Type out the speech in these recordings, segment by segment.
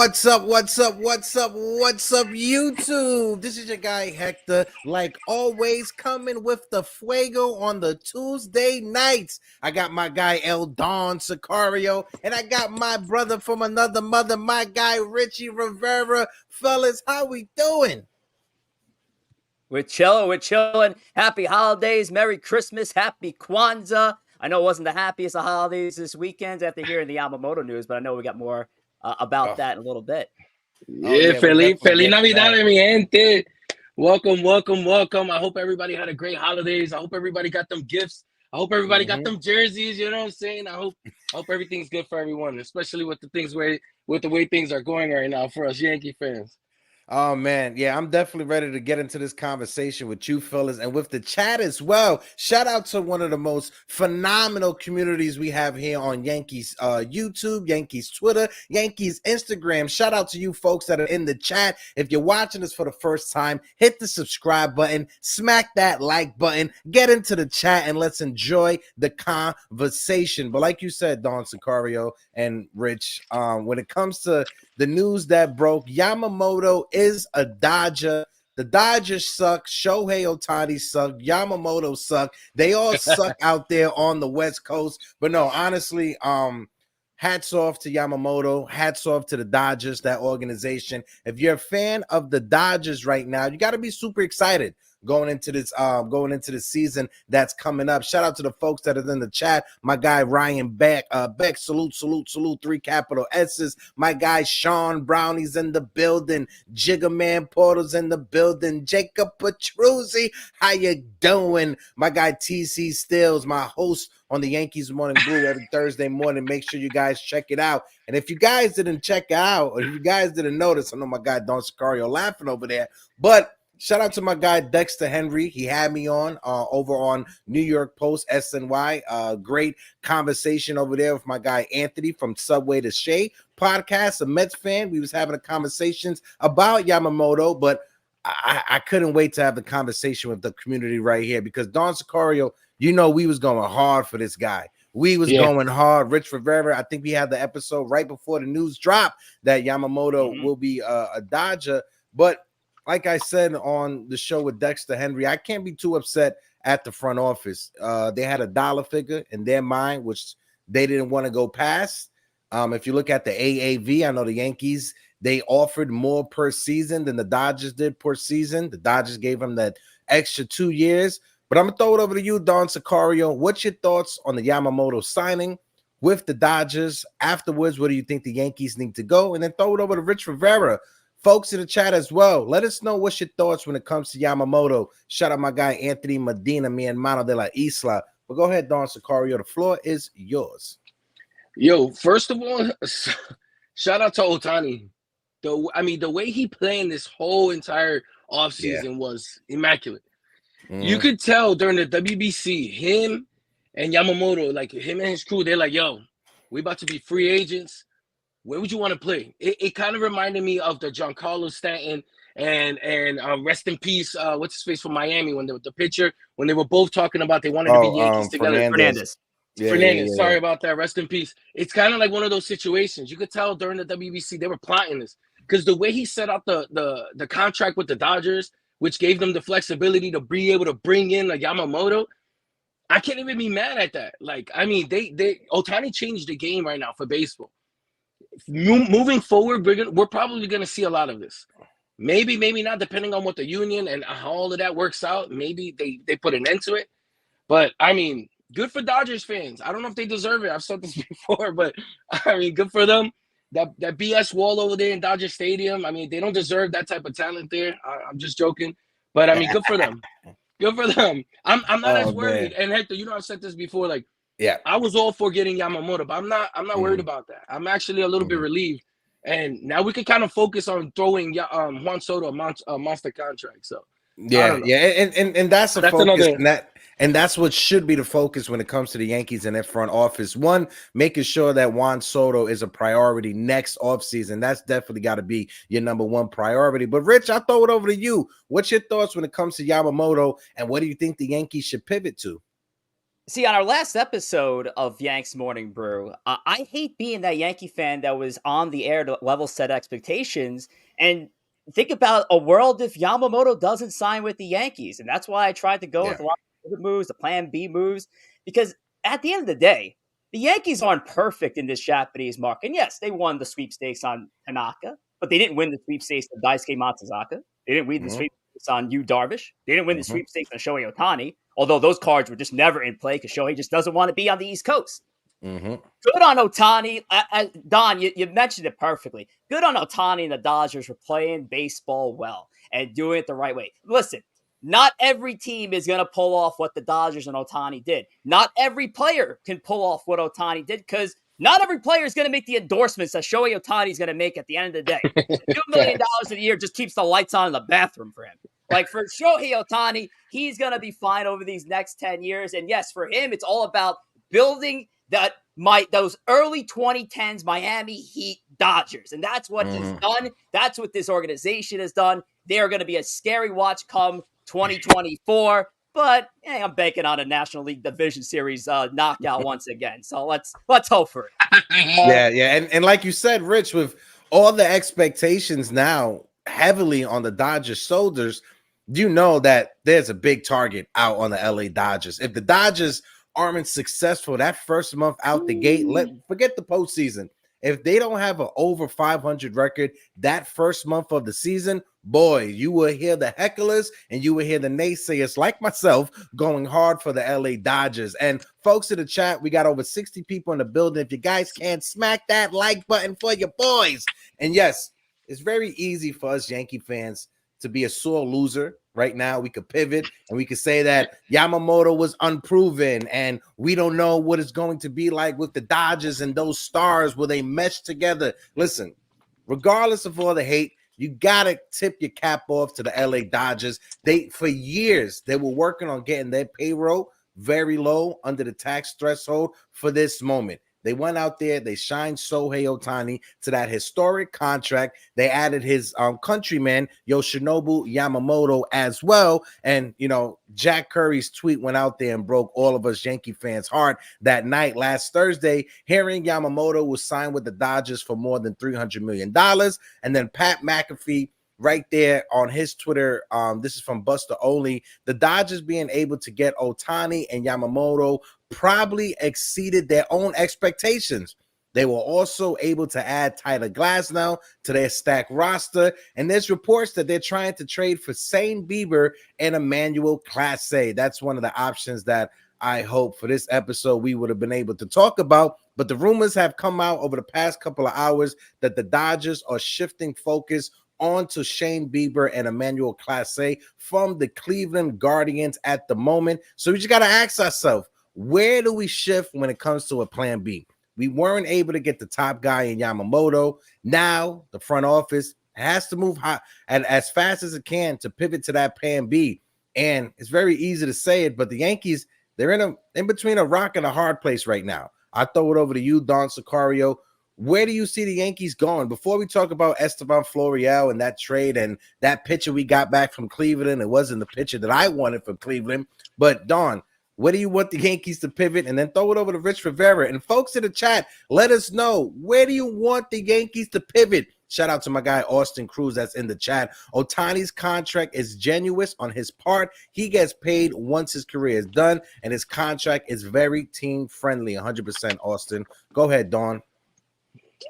What's up, YouTube? This is your guy, Hector. Like always, coming with the fuego on the Tuesday nights. I got my guy, El Don Sicario, and I got my brother from another mother, my guy, Richie Rivera. Fellas, how we doing? We're chilling. Happy holidays, Merry Christmas, Happy Kwanzaa. I know it wasn't the happiest of holidays this weekend after hearing the Yamamoto news, but I know we got more about that in a little bit. Yeah, Feliz Navidad, mi gente. Welcome. I hope everybody had a great holidays. I hope everybody got them gifts. I hope everybody got them jerseys. You know what I'm saying? I hope everything's good for everyone, especially with the way things are going right now for us Yankee fans. Oh, man. Yeah, I'm definitely ready to get into this conversation with you fellas and with the chat as well. Shout out to one of the most phenomenal communities we have here on Yankees YouTube, Yankees Twitter, Yankees Instagram. Shout out to you folks that are in the chat. If you're watching this for the first time, hit the subscribe button, smack that like button, get into the chat, and let's enjoy the conversation. But like you said, Don Sicario and Rich, when it comes to the news that broke, Yamamoto is a Dodger. The Dodgers suck. Shohei Otani suck. Yamamoto suck. They all suck out there on the West Coast. But no, honestly, hats off to Yamamoto. Hats off to the Dodgers, that organization. If you're a fan of the Dodgers right now, you got to be super excited going into the season that's coming up. Shout out to the folks that are in the chat. My guy Ryan Beck, salute, 3 capital S's. My guy Sean Brownie's in the building. Jigga Man Portal's in the building. Jacob Petruzzi, how you doing? My guy TC Stills, my host on the Yankees Morning Brew every Thursday morning. Make sure you guys check it out. And if you guys didn't check it out, or if you guys didn't notice, I know my guy Don Sicario laughing over there, but shout out to my guy Dexter Henry. He had me on over on New York Post SNY. Great conversation over there with my guy Anthony from Subway to Shea podcast, a Mets fan. We was having a conversations about Yamamoto, but I couldn't wait to have the conversation with the community right here because Don Sicario, you know, we was going hard for this guy. We was going hard. Rich Rivera, I think we had the episode right before the news dropped that Yamamoto will be a Dodger, but like I said on the show with Dexter Henry, I can't be too upset at the front office. They had a dollar figure in their mind, which they didn't want to go past. If you look at the AAV, I know the Yankees, they offered more per season than the Dodgers did per season. The Dodgers gave them that extra 2 years. But I'm going to throw it over to you, Don Sicario. What's your thoughts on the Yamamoto signing with the Dodgers? Afterwards, where do you think the Yankees need to go? And then throw it over to Rich Rivera. Folks in the chat as well, let us know what's your thoughts when it comes to Yamamoto. Shout out my guy Anthony Medina, mi hermano de la Isla. But go ahead, Don Sicario. The floor is yours. Yo, first of all, shout out to Otani. The way he played this whole entire offseason was immaculate. You could tell during the WBC, him and Yamamoto, like him and his crew, they're like, yo, we about to be free agents. Where would you want to play? It kind of reminded me of the Giancarlo Stanton and rest in peace. What's his face from Miami when the pitcher when they were both talking about they wanted to be Yankees together. Fernandez. Sorry about that. Rest in peace. It's kind of like one of those situations. You could tell during the WBC they were plotting this because the way he set out the contract with the Dodgers, which gave them the flexibility to be able to bring in a Yamamoto. I can't even be mad at that. Like, I mean, Otani changed the game right now for baseball. Moving forward, we're probably going to see a lot of this. Maybe not, depending on what the union and how all of that works out. Maybe they put an end to it. But, I mean, good for Dodgers fans. I don't know if they deserve it. I've said this before, but, I mean, good for them. That BS wall over there in Dodger Stadium, I mean, they don't deserve that type of talent there. I'm just joking. But, I mean, good for them. Good for them. I'm not as worried. Man. And, Hector, you know I've said this before, like, yeah, I was all for getting Yamamoto, but I'm not worried about that. I'm actually a little bit relieved, and now we can kind of focus on throwing Juan Soto a monster contract. So and that's a focus, and that's what should be the focus when it comes to the Yankees and their front office. One, making sure that Juan Soto is a priority next offseason. That's definitely got to be your number one priority. But Rich, I'll throw it over to you. What's your thoughts when it comes to Yamamoto, and what do you think the Yankees should pivot to? See, on our last episode of Yanks Morning Brew, I hate being that Yankee fan that was on the air to level set expectations and think about a world if Yamamoto doesn't sign with the Yankees. And that's why I tried to go Yeah. with a lot of pivot moves, the plan B moves, because at the end of the day, the Yankees aren't perfect in this Japanese market. And yes, they won the sweepstakes on Tanaka, but they didn't win the sweepstakes on Daisuke Matsuzaka. They didn't win the Mhm. sweepstakes on Yu Darvish. They didn't win the Mhm. sweepstakes on Shohei Otani. Although those cards were just never in play because Shohei just doesn't want to be on the East Coast. Mhm. Good on Otani. Don, you mentioned it perfectly. Good on Otani and the Dodgers for playing baseball well and doing it the right way. Listen, not every team is going to pull off what the Dodgers and Otani did. Not every player can pull off what Otani did because not every player is going to make the endorsements that Shohei Otani is going to make at the end of the day. $2 million a year just keeps the lights on in the bathroom for him. Like for Shohei Otani, he's going to be fine over these next 10 years. And yes, for him, it's all about building those early 2010s Miami Heat Dodgers. And that's what he's done. That's what this organization has done. They're going to be a scary watch come 2024. But I'm banking on a National League Division Series knockout once again. So let's hope for it. Yeah. And like you said, Rich, with all the expectations now heavily on the Dodgers' shoulders, you know that there's a big target out on the LA Dodgers. If the Dodgers aren't successful that first month out the gate, forget the postseason. If they don't have an over 500 record that first month of the season, boy, you will hear the hecklers and you will hear the naysayers like myself going hard for the LA Dodgers. And folks in the chat, we got over 60 people in the building. If you guys can't smack that like button for your boys. And yes, it's very easy for us Yankee fans to be a sore loser right now. We could pivot and we could say that Yamamoto was unproven and we don't know what it's going to be like with the Dodgers and those stars. Will they mesh together? Listen, regardless of all the hate, you gotta tip your cap off to the LA Dodgers. For years they were working on getting their payroll very low under the tax threshold for this moment. They went out there, they signed Shohei Otani to that historic contract. They added his countryman, Yoshinobu Yamamoto, as well. And, Jack Curry's tweet went out there and broke all of us Yankee fans' heart that night last Thursday, hearing Yamamoto was signed with the Dodgers for more than $300 million. And then Pat McAfee right there on his Twitter, this is from Buster Olney, the Dodgers being able to get Otani and Yamamoto probably exceeded their own expectations. They were also able to add Tyler Glasnow to their stacked roster, and there's reports that they're trying to trade for Shane Bieber and Emmanuel Clase. That's one of the options that I hope for this episode we would have been able to talk about. But the rumors have come out over the past couple of hours that the Dodgers are shifting focus on to Shane Bieber and Emmanuel Clase from the Cleveland Guardians at the moment. So we just got to ask ourselves, where do we shift when it comes to a plan B? We weren't able to get the top guy in Yamamoto. Now the front office has to move high and as fast as it can to pivot to that plan B. And it's very easy to say it, but the Yankees, they're in between a rock and a hard place right now. I throw it over to you, Don Sicario. Where do you see the Yankees going? Before we talk about Estevan Florial and that trade and that pitcher we got back from Cleveland, it wasn't the pitcher that I wanted from Cleveland. But Don, where do you want the Yankees to pivot? And then throw it over to Rich Rivera. And folks in the chat, let us know, where do you want the Yankees to pivot? Shout out to my guy, Austin Cruz, that's in the chat. Otani's contract is genuine on his part. He gets paid once his career is done, and his contract is very team-friendly, 100%, Austin. Go ahead, Don.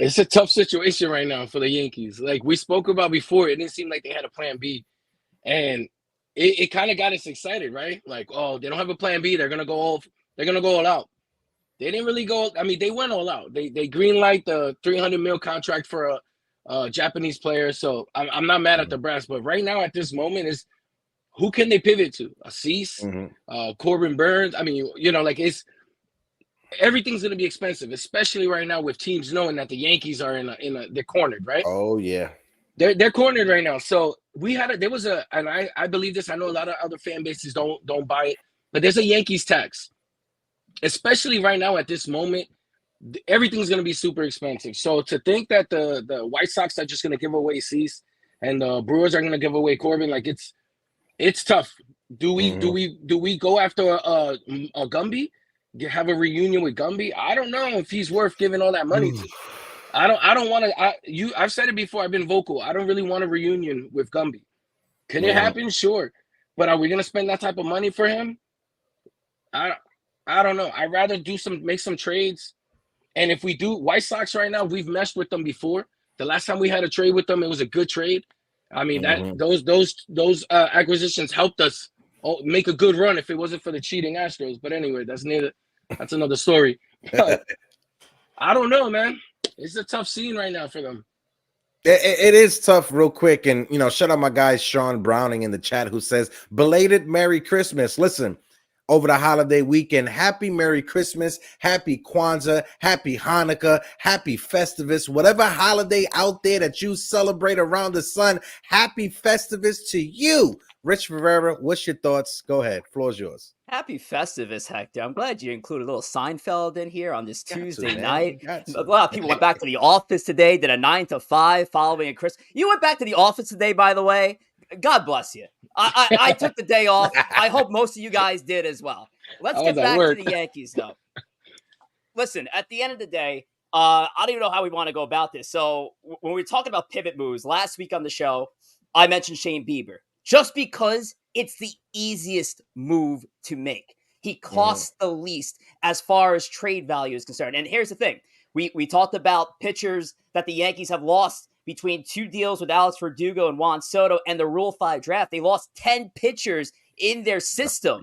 It's a tough situation right now for the Yankees. Like we spoke about before, it didn't seem like they had a plan B. And it kind of got us excited, right? Like, oh, they don't have a plan B. They're gonna go all out. They didn't really go. I mean, they went all out. They greenlight the $300 million contract for a Japanese player. So I'm not mad at the brass, but right now at this moment is who can they pivot to? A Cease, Corbin Burns. I mean, everything's gonna be expensive, especially right now with teams knowing that the Yankees are they're cornered, right? Oh yeah. They're cornered right now. So and I believe this. I know a lot of other fan bases don't buy it, but there's a Yankees tax, especially right now at this moment. Everything's going to be super expensive. So to think that the White Sox are just going to give away Cease and the Brewers are going to give away Corbin, like it's tough. Do we go after a Gumby? have a reunion with Gumby. I don't know if he's worth giving all that money to. I don't want to. I've said it before. I've been vocal. I don't really want a reunion with Gumby. Could it happen? Sure, but are we gonna spend that type of money for him? I don't know. I'd rather make some trades. And if we do, White Sox right now, we've messed with them before. The last time we had a trade with them, it was a good trade. I mean, that those acquisitions helped us make a good run if it wasn't for the cheating Astros. But anyway, that's another story. But I don't know, man. It's a tough scene right now for them. It is tough, real quick. And, you know, shout out my guy Sean Browning in the chat who says, belated Merry Christmas. Listen, over the holiday weekend, happy Merry Christmas, happy Kwanzaa, happy Hanukkah, happy Festivus, whatever holiday out there that you celebrate around the sun, happy Festivus to you. Rich Rivera, what's your thoughts? Go ahead. Floor's yours. Happy Festivus, Hector. I'm glad you included a little Seinfeld in here on this Tuesday man. night. A lot of people went back to the office today, did a 9 to 5 following a Christmas. You went back to the office today, by the way. God bless you. I took the day off. I hope most of you guys did as well. Let's get back to the Yankees, though. Listen, at the end of the day, I don't even know how we want to go about this. So when we were talking about pivot moves last week on the show, I mentioned Shane Bieber just because it's the easiest move to make. He costs the least as far as trade value is concerned. And here's the thing. We talked about pitchers that the Yankees have lost between 2 deals with Alex Verdugo and Juan Soto and the Rule 5 draft. They lost 10 pitchers in their system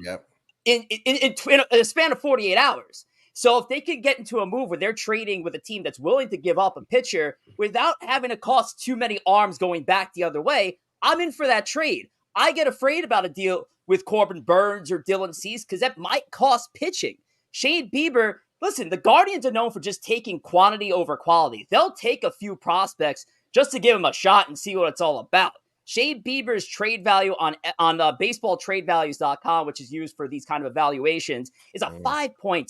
in a span of 48 hours. So if they could get into a move where they're trading with a team that's willing to give up a pitcher without having to cost too many arms going back the other way, I'm in for that trade. I get afraid about a deal with Corbin Burns or Dylan Cease because that might cost pitching. Shane Bieber, listen, the Guardians are known for just taking quantity over quality. They'll take a few prospects just to give him a shot and see what it's all about. Shane Bieber's trade value on baseballtradevalues.com, which is used for these kind of evaluations, is a 5.6.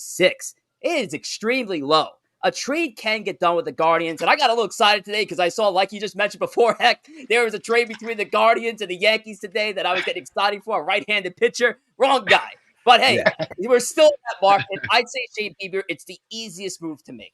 It is extremely low. A trade can get done with the Guardians, and I got a little excited today because I saw, like you just mentioned before, Heck, there was a trade between the Guardians and the Yankees today that I was getting excited for, a right-handed pitcher. Wrong guy. But hey, we're still in that market. I'd say Shane Bieber, it's the easiest move to make.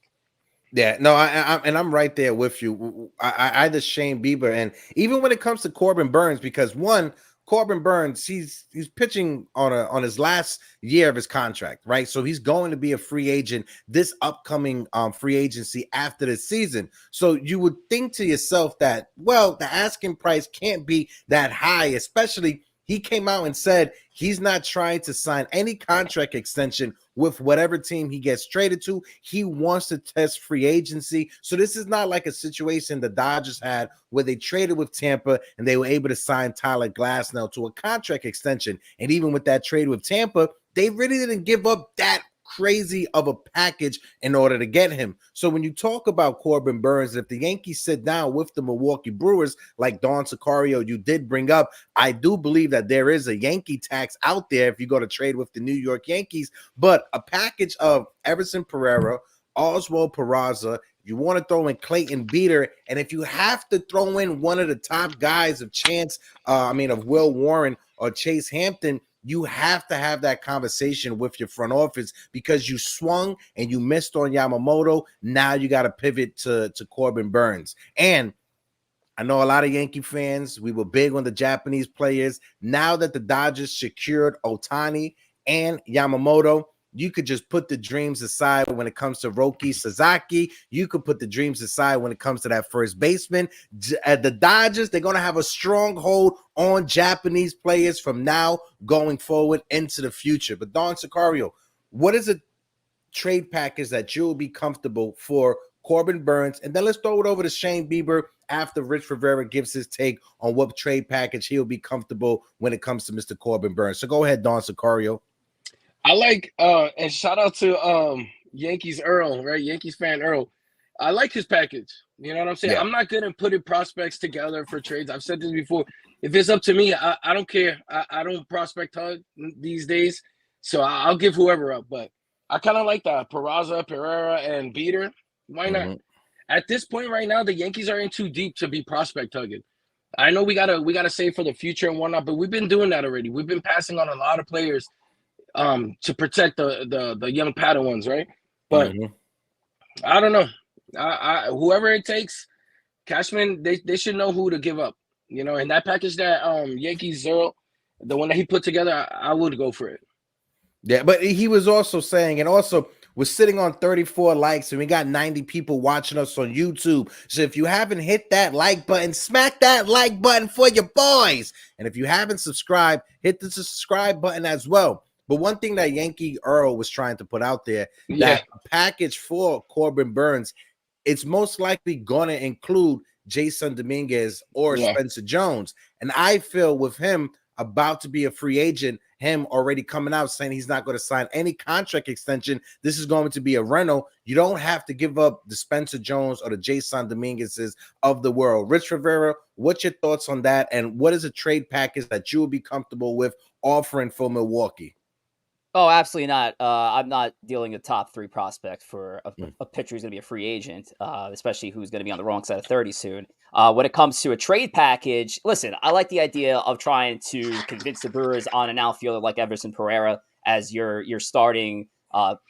Yeah, no, I'm right there with you. I either Shane Bieber, and even when it comes to Corbin Burns, because one, Corbin Burns, he's pitching on his last year of his contract, right? So he's going to be a free agent this upcoming free agency after the season. So you would think to yourself that, well, the asking price can't be that high, especially he came out and said he's not trying to sign any contract extension with whatever team he gets traded to. He wants to test free agency. So this is not like a situation the Dodgers had where they traded with Tampa and they were able to sign Tyler Glasnow to a contract extension. And even with that trade with Tampa, they really didn't give up that crazy of a package in order to get him. So when you talk about Corbin Burns, if the Yankees sit down with the Milwaukee Brewers, like Don Sicario, you did bring up, I do believe that there is a Yankee tax out there if you go to trade with the New York Yankees, but a package of Everson Pereira, Oswald Peraza, you want to throw in Clayton Beater, and if you have to throw in one of the top guys of of Will Warren or Chase Hampton, you have to have that conversation with your front office because you swung and you missed on Yamamoto. Now you got to pivot to Corbin Burns. And I know a lot of Yankee fans, we were big on the Japanese players. Now that the Dodgers secured Otani and Yamamoto, you could just put the dreams aside when it comes to Roki Sasaki. You could put the dreams aside when it comes to that first baseman. The Dodgers, they're going to have a stronghold on Japanese players from now going forward into the future. But Don Sicario, what is a trade package that you'll be comfortable for Corbin Burns? And then let's throw it over to Shane Bieber after Rich Rivera gives his take on what trade package he'll be comfortable when it comes to Mr. Corbin Burns. So go ahead, Don Sicario. I like and shout out to Yankees Earl, right? Yankees fan Earl. I like his package. You know what I'm saying? Yeah. I'm not good at putting prospects together for trades. I've said this before. If it's up to me, I don't care. I don't prospect hug these days, so I'll give whoever up. But I kind of like that. Peraza, Pereira, and Beater. Why not? At this point right now, the Yankees are in too deep to be prospect hugging. I know we gotta save for the future and whatnot, but we've been doing that already. We've been passing on a lot of players to protect the young Padawans, right? But Mhm. I don't know. Whoever it takes, Cashman, they should know who to give up. You know, and that package that Yankees Zero, the one that he put together, I would go for it. Yeah, but he was also saying, and also we're sitting on 34 likes, and we got 90 people watching us on YouTube. So if you haven't hit that like button, smack that like button for your boys. And if you haven't subscribed, hit the subscribe button as well. But one thing that Yankee Earl was trying to put out there, Yeah. that a package for Corbin Burns, it's most likely going to include Jason Dominguez or Yeah. Spencer Jones. And I feel with him about to be a free agent, him already coming out saying he's not going to sign any contract extension, this is going to be a rental. You don't have to give up the Spencer Jones or the Jason Dominguez's of the world. Rich Rivera, what's your thoughts on that? And what is a trade package that you would be comfortable with offering for Milwaukee? Oh, absolutely not. I'm not dealing a top 3 prospect for a pitcher who's going to be a free agent, especially who's going to be on the wrong side of 30 soon. When it comes to a trade package, listen, I like the idea of trying to convince the Brewers on an outfielder like Everson Pereira as your starting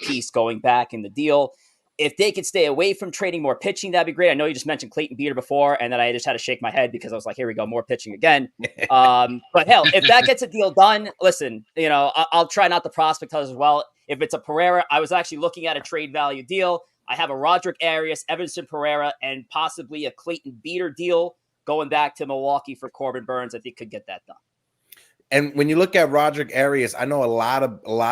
piece going back in the deal. If they could stay away from trading more pitching, that'd be great. I know you just mentioned Clayton Bieber before, and then I just had to shake my head because I was like, here we go, more pitching again. But hell, if that gets a deal done, listen, you know, I'll try not to prospect as well. If it's a Pereira, I was actually looking at a trade value deal. I have a Roderick Arias, Everson Pereira, and possibly a Clayton Bieber deal going back to Milwaukee for Corbin Burns. I think could get that done. And when you look at Roderick Arias, I know a lot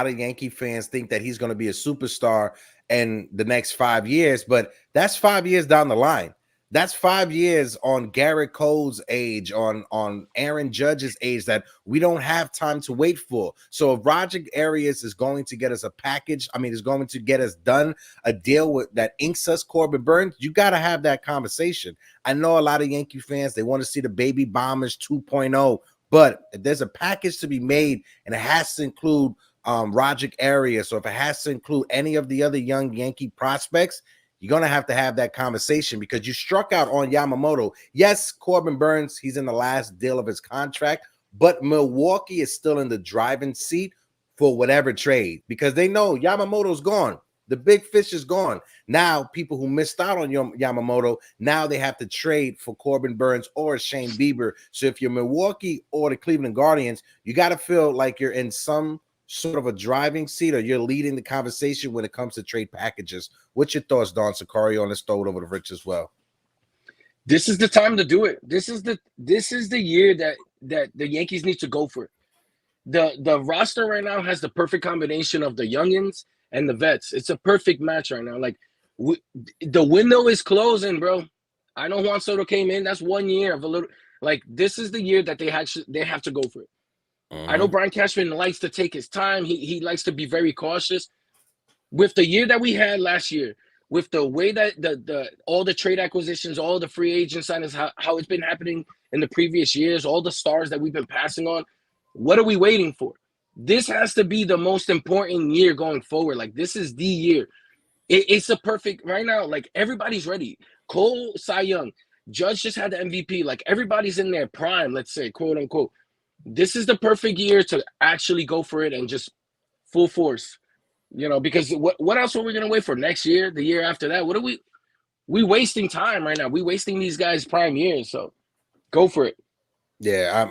of Yankee fans think that he's going to be a superstar in the next 5 years, but that's 5 years down the line. That's 5 years on Garrett Cole's age, on Aaron Judge's age that we don't have time to wait for. So if Roderick Arias is going to get us a package, I mean, is going to get us done a deal with that inks us Corbin Burns, you got to have that conversation. I know a lot of Yankee fans, they want to see the Baby Bombers 2.0. But if there's a package to be made and it has to include Roderick Arias, or if it has to include any of the other young Yankee prospects, you're going to have that conversation because you struck out on Yamamoto. Yes, Corbin Burns, he's in the last deal of his contract, but Milwaukee is still in the driving seat for whatever trade because they know Yamamoto's gone. The big fish is gone. Now, people who missed out on Yamamoto, now they have to trade for Corbin Burns or Shane Bieber. So if you're Milwaukee or the Cleveland Guardians, you got to feel like you're in some sort of a driving seat or you're leading the conversation when it comes to trade packages. What's your thoughts, Don Sicario? Let's throw it over to Rich as well. This is the time to do it. This is the year that the Yankees need to go for it. The roster right now has the perfect combination of the youngins and the vets. It's a perfect match right now. Like the window is closing, bro. I know Juan Soto came in. That's 1 year of a little. Like this is the year that they have to go for it. I know Brian Cashman likes to take his time. He likes to be very cautious. With the year that we had last year, with the way that the all the trade acquisitions, all the free agent signings, how it's been happening in the previous years, all the stars that we've been passing on, what are we waiting for? This has to be the most important year going forward. Like this is the year. It's a perfect right now. Like everybody's ready. Cole, Cy Young, Judge just had the MVP. Like everybody's in their prime. Let's say, quote unquote. This is the perfect year to actually go for it and just full force. You know, because what else are we gonna wait for next year? The year after that? What are we wasting time right now? We wasting these guys' prime years. So go for it. Yeah,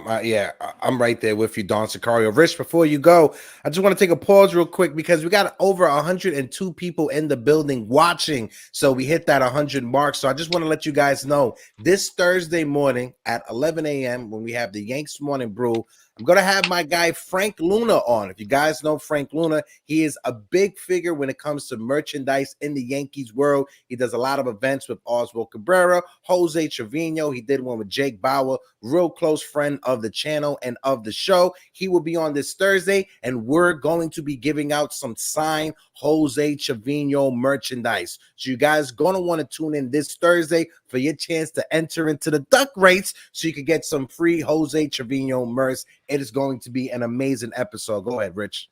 I'm right there with you, Don Sicario. Rich, before you go, I just want to take a pause real quick because we got over 102 people in the building watching. So we hit that 100 mark. So I just want to let you guys know this Thursday morning at 11 a.m. when we have the Yankees Morning Brew, I'm going to have my guy Frank Luna on. If you guys know Frank Luna, he is a big figure when it comes to merchandise in the Yankees world. He does a lot of events with Oswald Cabrera, Jose Trevino. He did one with Jake Bauer, real close friend of the channel and of the show. He will be on this Thursday, and we're going to be giving out some signed Jose Trevino merchandise. So you guys going to want to tune in this Thursday for your chance to enter into the duck race so you can get some free Jose Trevino merch. It is going to be an amazing episode. Go ahead, Rich.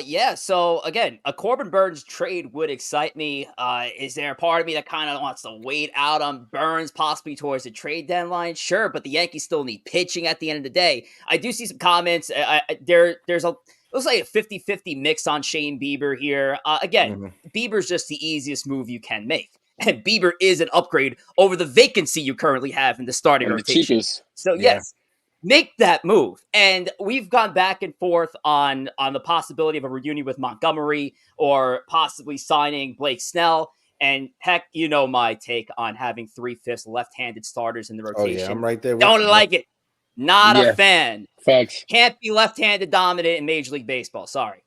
Yeah, so again, a Corbin Burns trade would excite me. Is there a part of me that kind of wants to wait out on Burns possibly towards the trade deadline? Sure, but the Yankees still need pitching at the end of the day. I do see some comments. let's say a 50-50 mix on Shane Bieber here. Again, Mhm. Bieber's just the easiest move you can make. And Bieber is an upgrade over the vacancy you currently have in the starting And the rotation. cheapest. So Yeah. yes, make that move. And we've gone back and forth on the possibility of a reunion with Montgomery or possibly signing Blake Snell. And heck, you know my take on having 3/5 left-handed starters in the Oh yeah, rotation. I'm right there with Don't you, bro. like it. Not a Yeah. fan. Facts. Can't be left-handed dominant in Major League Baseball. Sorry.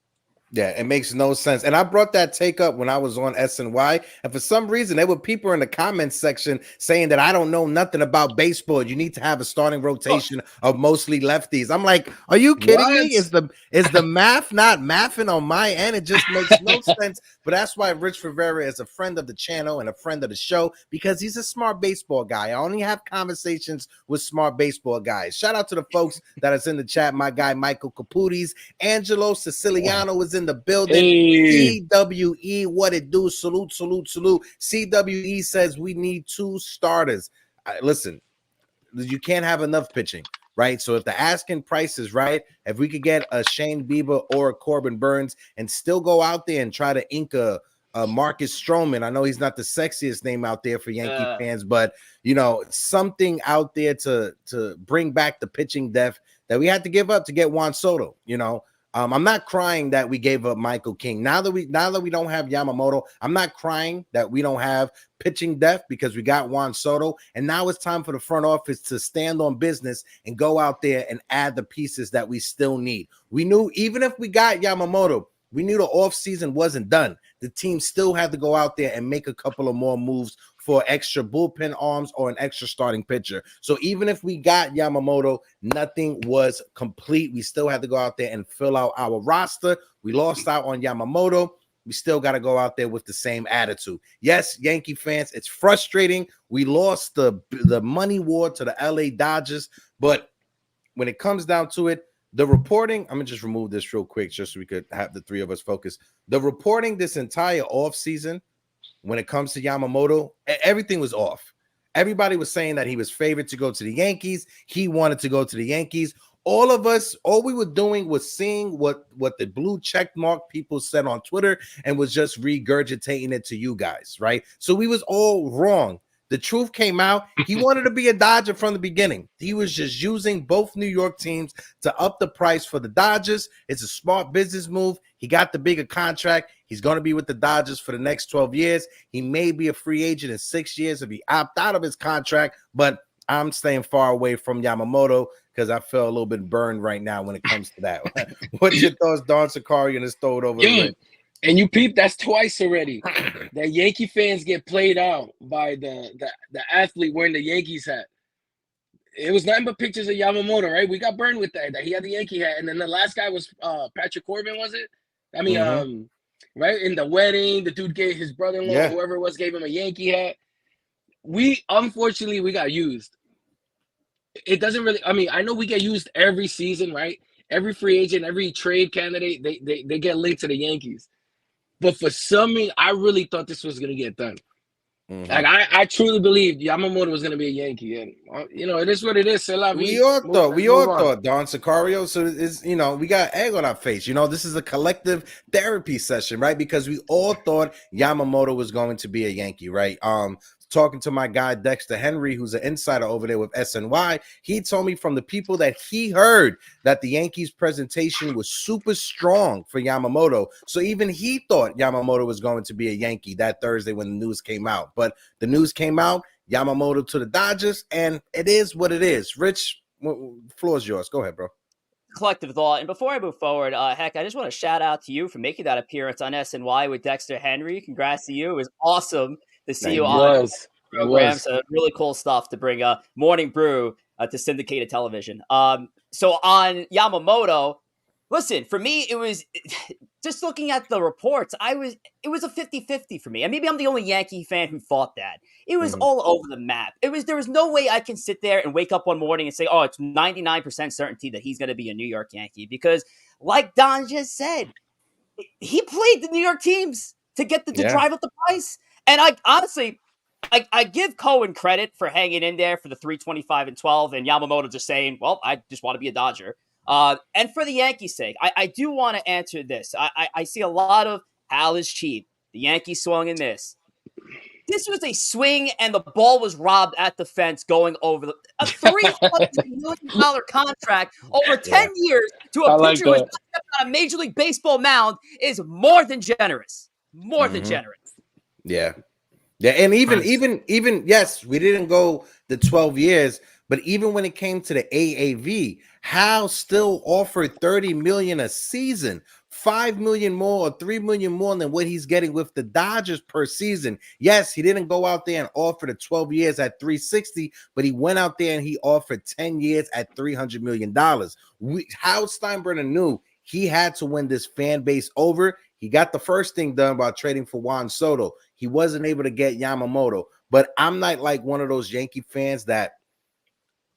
Yeah, it makes no sense. And I brought that take up when I was on SNY. And for some reason, there were people in the comments section saying that I don't know nothing about baseball. You need to have a starting rotation of mostly lefties. I'm like, are you kidding me? Is the math not mathing on my end? It just makes no sense. But that's why Rich Rivera is a friend of the channel and a friend of the show, because he's a smart baseball guy. I only have conversations with smart baseball guys. Shout out to the folks that is in the chat. My guy, Michael Caputis, Angelo Siciliano is in the building. Hey. CWE, what it do? Salute, salute, salute. CWE says we need 2 starters. Listen, you can't have enough pitching, right? So if the asking price is right, if we could get a Shane Bieber or a Corbin Burns and still go out there and try to ink a Marcus Stroman. I know he's not the sexiest name out there for Yankee fans, but you know, something out there to bring back the pitching depth that we had to give up to get Juan Soto. You know, I'm not crying that we gave up Michael King. Now that we don't have Yamamoto, I'm not crying that we don't have pitching depth because we got Juan Soto. And now it's time for the front office to stand on business and go out there and add the pieces that we still need. We knew even if we got Yamamoto, we knew the offseason wasn't done. The team still had to go out there and make a couple of more moves for extra bullpen arms or an extra starting pitcher. So even if we got Yamamoto, nothing was complete. We still had to go out there and fill out our roster. We lost out on Yamamoto. We still got to go out there with the same attitude. Yes, Yankee fans, it's frustrating. We lost the money war to the LA Dodgers, but when it comes down to it, the reporting, I'm going to just remove this real quick just so we could have the three of us focus. The reporting this entire offseason, when it comes to Yamamoto, everything was off. Everybody was saying that he was favored to go to the Yankees. He wanted to go to the Yankees. All of us, all we were doing was seeing what the blue check mark people said on Twitter and was just regurgitating it to you guys, right? So we was all wrong. The truth came out. He wanted to be a Dodger from the beginning. He was just using both New York teams to up the price for the Dodgers. It's a smart business move. He got the bigger contract. He's going to be with the Dodgers for the next 12 years. He may be a free agent in 6 years if he opt out of his contract, but I'm staying far away from Yamamoto because I feel a little bit burned right now when it comes to that. What's your thoughts, Don Sakari, and throw it over the ring? And you peep, that's twice already that Yankee fans get played out by the athlete wearing the Yankees hat. It was nothing but pictures of Yamamoto, right? We got burned with that he had the Yankee hat. And then the last guy was Patrick Corbin, was it? I mean, right? In the wedding, the dude gave his brother-in-law, whoever it was, gave him a Yankee hat. Unfortunately, we got used. It doesn't really, I mean, I know we get used every season, right? Every free agent, every trade candidate, they get linked to the Yankees. But for some reason, I really thought this was going to get done. Like I truly believed Yamamoto was going to be a Yankee, and you know, it is what it is. We all thought, Don Sicario. So it's, you know, we got egg on our face. You know, this is a collective therapy session, right? Because we all thought Yamamoto was going to be a Yankee, right? Talking to my guy Dexter Henry, who's an insider over there with SNY, he told me from the people that he heard that the Yankees presentation was super strong for Yamamoto. So even he thought Yamamoto was going to be a Yankee that Thursday when the news came out. But the news came out, Yamamoto to the Dodgers, and it is what it is. Rich, floor is yours. Go ahead, bro. Collective thought. And before I move forward, Heck, I just want to shout out to you for making that appearance on SNY with Dexter Henry. Congrats to you. It was awesome to see you on the program. So really cool stuff to bring Morning Brew to syndicated television. So on Yamamoto, listen, for me, it was just looking at the reports, it was a 50-50 for me. And maybe I'm the only Yankee fan who thought that. It was all over the map. There was no way I can sit there and wake up one morning and say, oh, it's 99% certainty that he's going to be a New York Yankee. Because like Don just said, he played the New York teams to get to drive up the price. And I give Cohen credit for hanging in there for the 325 and 12, and Yamamoto just saying, well, I just want to be a Dodger. And for the Yankees' sake, I do want to answer this. I see a lot of Hal is cheap. The Yankees swung and missed. This was a swing, and the ball was robbed at the fence going over a $300 million contract over 10 years to I a like pitcher who's that. not stepped on a Major League Baseball mound is more than generous. More than generous. Yeah. Yeah, and even yes, we didn't go the 12 years, but even when it came to the AAV, Hal still offered 30 million a season, 5 million more or 3 million more than what he's getting with the Dodgers per season. Yes, he didn't go out there and offer the 12 years at 360, but he went out there and he offered 10 years at $300 million. Hal Steinbrenner knew he had to win this fan base over. He got the first thing done by trading for Juan Soto. He wasn't able to get Yamamoto, but I'm not like one of those Yankee fans that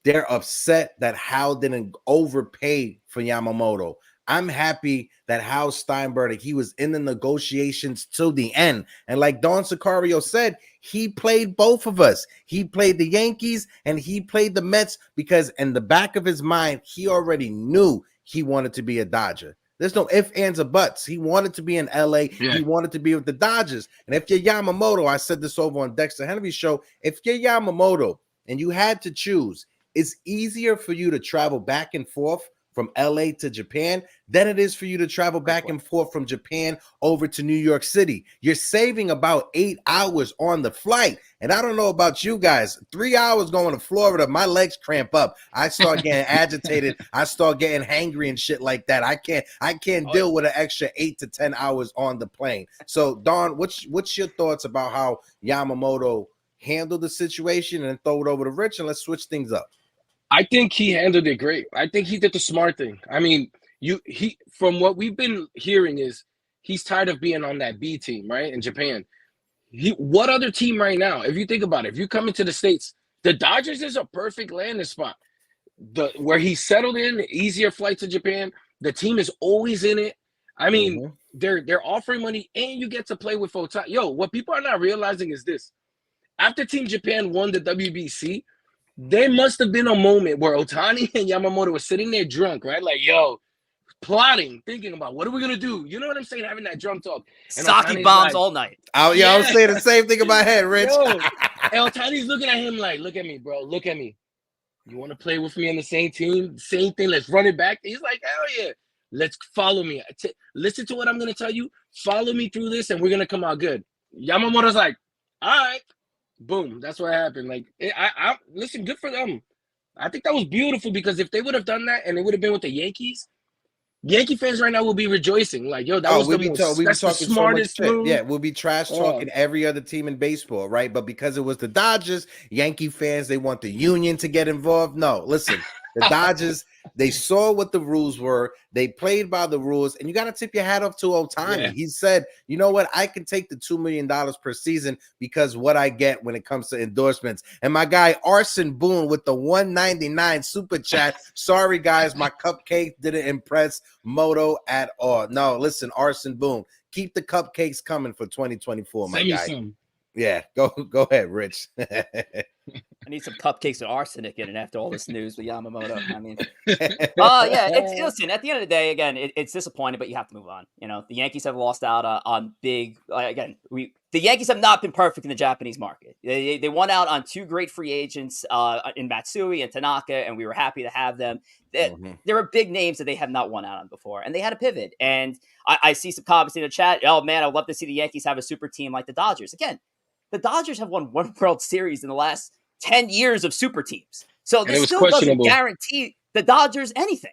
they're upset that Hal didn't overpay for Yamamoto. I'm happy that Hal Steinbrenner, he was in the negotiations till the end. And like Don Sicario said, he played both of us. He played the Yankees and he played the Mets because in the back of his mind, he already knew he wanted to be a Dodger. There's no ifs, ands, or buts. He wanted to be in LA. Yeah. He wanted to be with the Dodgers. And if you're Yamamoto, I said this over on Dexter Henry's show, if you're Yamamoto and you had to choose, it's easier for you to travel back and forth from LA to Japan than it is for you to travel back and forth from Japan over to New York City. You're saving about 8 hours on the flight. And I don't know about you guys, 3 hours going to Florida, my legs cramp up. I start getting agitated. I start getting hangry and shit like that. I can't deal with an extra 8 to 10 hours on the plane. So Don, what's your thoughts about how Yamamoto handled the situation? And throw it over to Rich and let's switch things up. I think he handled it great. I think he did the smart thing. I mean, he from what we've been hearing is he's tired of being on that B team, right? In Japan. What other team right now, if you think about it, if you come into the States, the Dodgers is a perfect landing spot. Where he settled in, easier flight to Japan. The team is always in it. I mean, they're offering money and you get to play with Otani. Yo, what people are not realizing is this. After Team Japan won the WBC, there must have been a moment where Otani and Yamamoto were sitting there drunk, right? Like, yo, plotting, thinking about what are we gonna do? You know what I'm saying? Having that drunk talk. And Sake bombs all night. I was saying the same thing in my head, Rich. Yo, and Otani's looking at him like, look at me, bro. Look at me. You want to play with me on the same team? Same thing. Let's run it back. He's like, hell yeah. Let's follow me. Listen to what I'm gonna tell you. Follow me through this, and we're gonna come out good. Yamamoto's like, all right. Boom, that's what happened. Like, I listen, good for them. I think that was beautiful because if they would have done that and it would have been with the Yankees, Yankee fans right now will be rejoicing. Like, yo, that was the smartest move. Yeah, we'll be trash talking every other team in baseball, right? But because it was the Dodgers, Yankee fans, they want the union to get involved. No, listen, the Dodgers, they saw what the rules were. They played by the rules, and you got to tip your hat off to Otani. Yeah. He said, you know what? I can take the $2 million per season because what I get when it comes to endorsements. And my guy, Arson Boone, with the $1.99 super chat. Sorry, guys, my cupcake didn't impress Moto at all. No, listen, Arson Boone, keep the cupcakes coming for 2024, my guy. Yeah, go ahead, Rich. I need some cupcakes and arsenic in it after all this news with Yamamoto. I mean, yeah. Listen, at the end of the day, again, it's disappointing, but you have to move on. You know, the Yankees have lost out on big. The Yankees have not been perfect in the Japanese market. They won out on two great free agents in Matsui and Tanaka, and we were happy to have them. There are big names that they have not won out on before, and they had to pivot. And I see some comments in the chat. Oh man, I'd love to see the Yankees have a super team like the Dodgers. Again, the Dodgers have won one World Series in the last 10 years of super teams. So this still doesn't guarantee the Dodgers anything.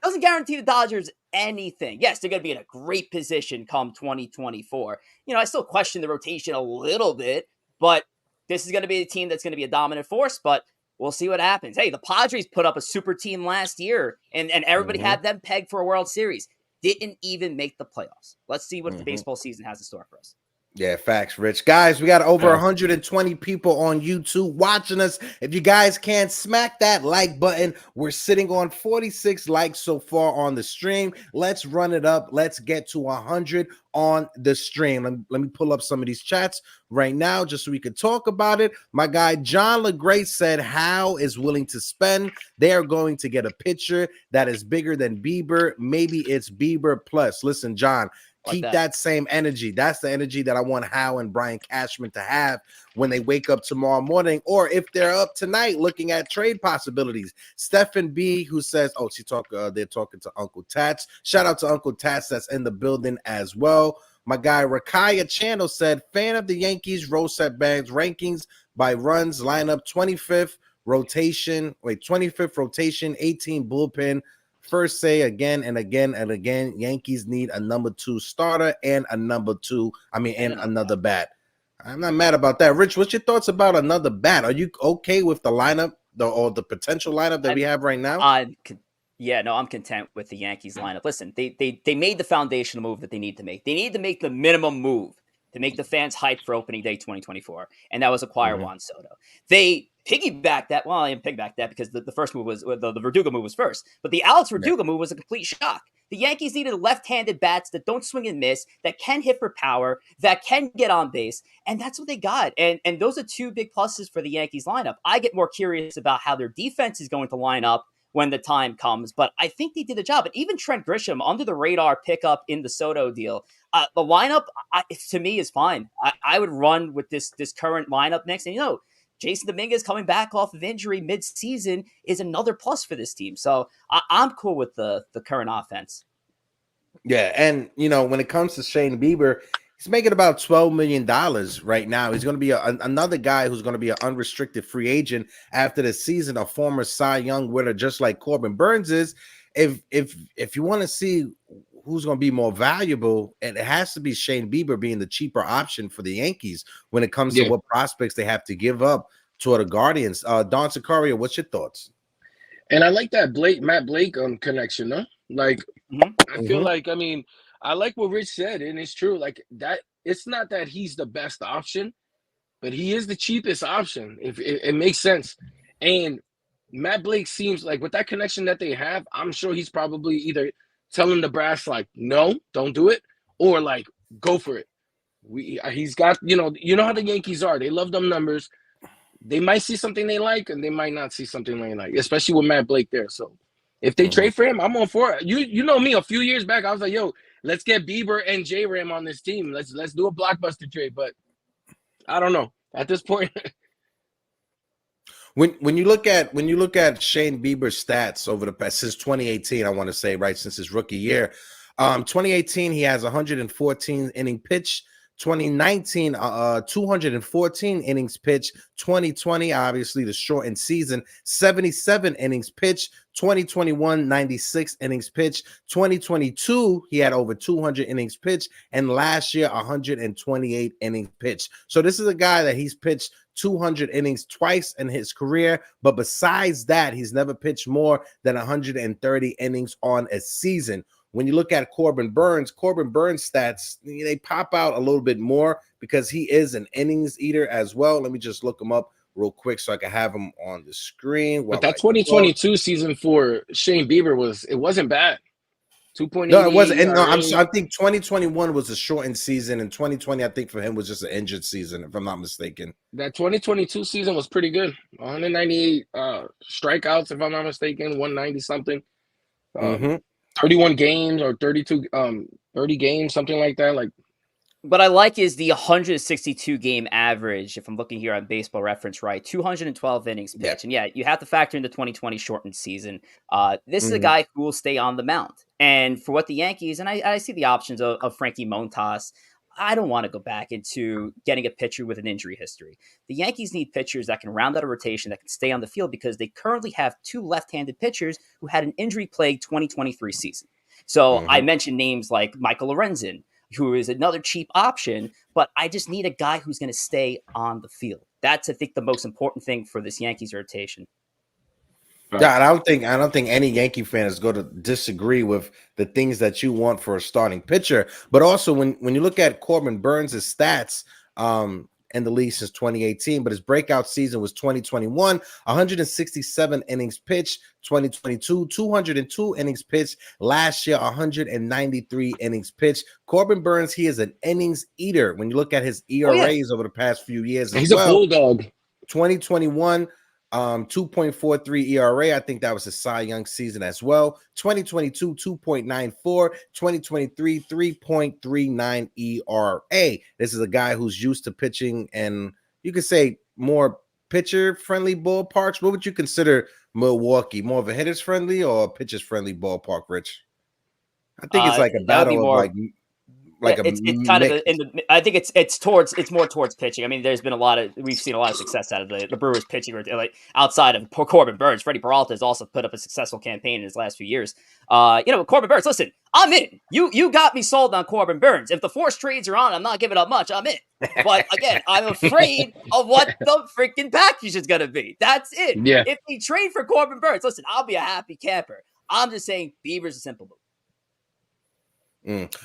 Doesn't guarantee the Dodgers anything. Yes, they're going to be in a great position come 2024. You know, I still question the rotation a little bit, but this is going to be a team that's going to be a dominant force, but we'll see what happens. Hey, the Padres put up a super team last year, and everybody had them pegged for a World Series. Didn't even make the playoffs. Let's see what the baseball season has in store for us. Yeah, facts, Rich. Guys, we got over 120 people on YouTube watching us. If you guys can't smack that like button, we're sitting on 46 likes so far on the stream. Let's run it up. Let's get to 100 on the stream. Let me pull up some of these chats right now just so we could talk about it. My guy John LeGray said Howe is willing to spend. They are going to get a pitcher that is bigger than Bieber. Maybe it's Bieber plus. Listen, John, keep that same energy. That's the energy that I want Howe and Brian Cashman to have when they wake up tomorrow morning, or if they're up tonight looking at trade possibilities. Stephen B, who says, oh, they're talking to Uncle Tats. Shout out to Uncle Tats that's in the building as well. My guy Rakaya Channel said, fan of the Yankees, Rosette Bags rankings by runs, lineup 25th rotation, 25th rotation, 18 bullpen. First say again and again and again, Yankees need a number 2 starter and a number 2, and another bat. I'm not mad about that. Rich, what's your thoughts about another bat? Are you okay with the lineup or the potential lineup that we have right now? I'm content with the Yankees lineup. Listen, they made the foundational move that they need to make. They need to make the minimum move to make the fans hyped for opening day 2024, and that was acquire Juan Soto. They piggybacked that. Well, I didn't piggyback that because the first move was the Verdugo move was first, but the Alex Verdugo move was a complete shock. The Yankees needed left-handed bats that don't swing and miss, that can hit for power, that can get on base, and that's what they got. And those are 2 big pluses for the Yankees lineup. I get more curious about how their defense is going to line up when the time comes, but I think they did a job. And even Trent Grisham, under the radar pickup in the Soto deal, the lineup to me is fine. I would run with this current lineup next, and Jason Dominguez coming back off of injury mid-season is another plus for this team. So I'm cool with the current offense. Yeah, and when it comes to Shane Bieber, he's making about $12 million right now. He's going to be another guy who's going to be an unrestricted free agent after the season, a former Cy Young winner, just like Corbin Burns is. If you want to see who's going to be more valuable, it has to be Shane Bieber being the cheaper option for the Yankees when it comes to what prospects they have to give up to the Guardians. Don Sicario, what's your thoughts? And I like that Matt Blake connection, no? Like, I feel like, I like what Rich said, and it's true. Like that, it's not that he's the best option, but he is the cheapest option. If it makes sense. And Matt Blake seems like with that connection that they have, I'm sure he's probably either telling the brass like, no, don't do it, or like, go for it. He's got, you know how the Yankees are. They love them numbers. They might see something they like, and they might not see something they like, especially with Matt Blake there. So if they trade for him, I'm on for it. You know me, a few years back, I was like, yo, let's get Bieber and J-Ram on this team. Let's do a blockbuster trade. But I don't know. At this point. When you look at Shane Bieber's stats over the past since 2018, I want to say, right, since his rookie year, 2018 he has 114 inning pitch. 2019, 214 innings pitched. 2020, obviously the shortened season, 77 innings pitched. 2021, 96 innings pitched. 2022, he had over 200 innings pitched, and last year 128 innings pitched. So this is a guy that he's pitched 200 innings twice in his career, but besides that, he's never pitched more than 130 innings on a season. When you look at Corbin Burns stats, they pop out a little bit more because he is an innings eater as well. Let me just look him up real quick so I can have him on the screen. But that 2022 season for Shane Bieber wasn't bad. 2.8. No, it wasn't. And no, I think 2021 was a shortened season, and 2020, I think for him was just an injured season, if I'm not mistaken. That 2022 season was pretty good. 198 strikeouts, if I'm not mistaken, 190 something. 31 games or 32 30 games, something like that. Like, what I like is the 162 game average. If I'm looking here on Baseball Reference, right, 212 innings pitched, and you have to factor in the 2020 shortened season. This is a guy who will stay on the mound, and for what the Yankees, and I see the options of Frankie Montas. I don't want to go back into getting a pitcher with an injury history. The Yankees need pitchers that can round out a rotation, that can stay on the field, because they currently have 2 left-handed pitchers who had an injury-plagued 2023 season. So I mentioned names like Michael Lorenzen, who is another cheap option, but I just need a guy who's going to stay on the field. That's, I think, the most important thing for this Yankees rotation. Yeah, I don't think any Yankee fan is going to disagree with the things that you want for a starting pitcher. But also when you look at Corbin Burns' stats, in the league since 2018, but his breakout season was 2021, 167 innings pitched, 2022, 202 innings pitched, last year 193 innings pitched. Corbin Burns, he is an innings eater. When you look at his ERAs over the past few years as He's well, a bulldog. 2021, 2.43 ERA. I think that was a Cy Young season as well. 2022, 2.94. 2023, 3.39 ERA. This is a guy who's used to pitching, and you could say more pitcher-friendly ballparks. What would you consider Milwaukee? More of a hitters-friendly or a pitchers-friendly ballpark, Rich? I think it's like a that would be battle of more like a it's kind mix. of in the. I think it's more towards pitching. I mean, we've seen a lot of success out of the Brewers pitching, like outside of Corbin Burns. Freddie Peralta has also put up a successful campaign in his last few years. Corbin Burns. Listen, I'm in. You got me sold on Corbin Burns. If the forced trades are on, I'm not giving up much. I'm in. But again, I'm afraid of what the freaking package is gonna be. That's it. Yeah. If they trade for Corbin Burns, listen, I'll be a happy camper. I'm just saying, Bieber's a simple move.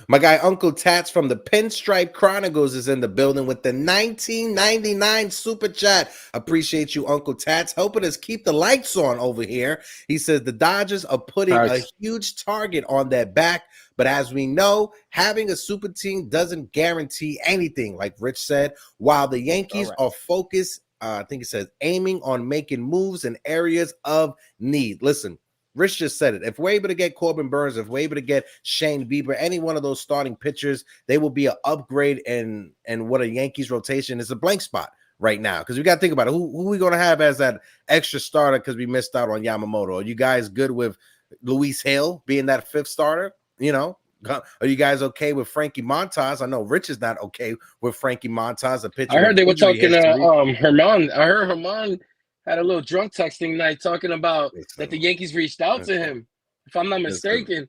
My guy Uncle Tats from the Pinstripe Chronicles is in the building with the 1999 super chat. Appreciate you, Uncle Tats, helping us keep the lights on over here. He says the Dodgers are putting a huge target on their back, but as we know, having a super team doesn't guarantee anything, like Rich said. While the Yankees are focused, I think it says, aiming on making moves in areas of need. Listen, Rich just said it. If we're able to get Corbin Burns, if we're able to get Shane Bieber, any one of those starting pitchers, they will be an upgrade in what a Yankees rotation is a blank spot right now. Because we got to think about it. Who are we going to have as that extra starter because we missed out on Yamamoto? Are you guys good with Luis Hale being that fifth starter? Are you guys okay with Frankie Montas? I know Rich is not okay with Frankie Montas, a pitcher. I heard they were talking to Herman. I heard Herman had a little drunk texting night talking about that the Yankees reached out to him. If I'm not mistaken.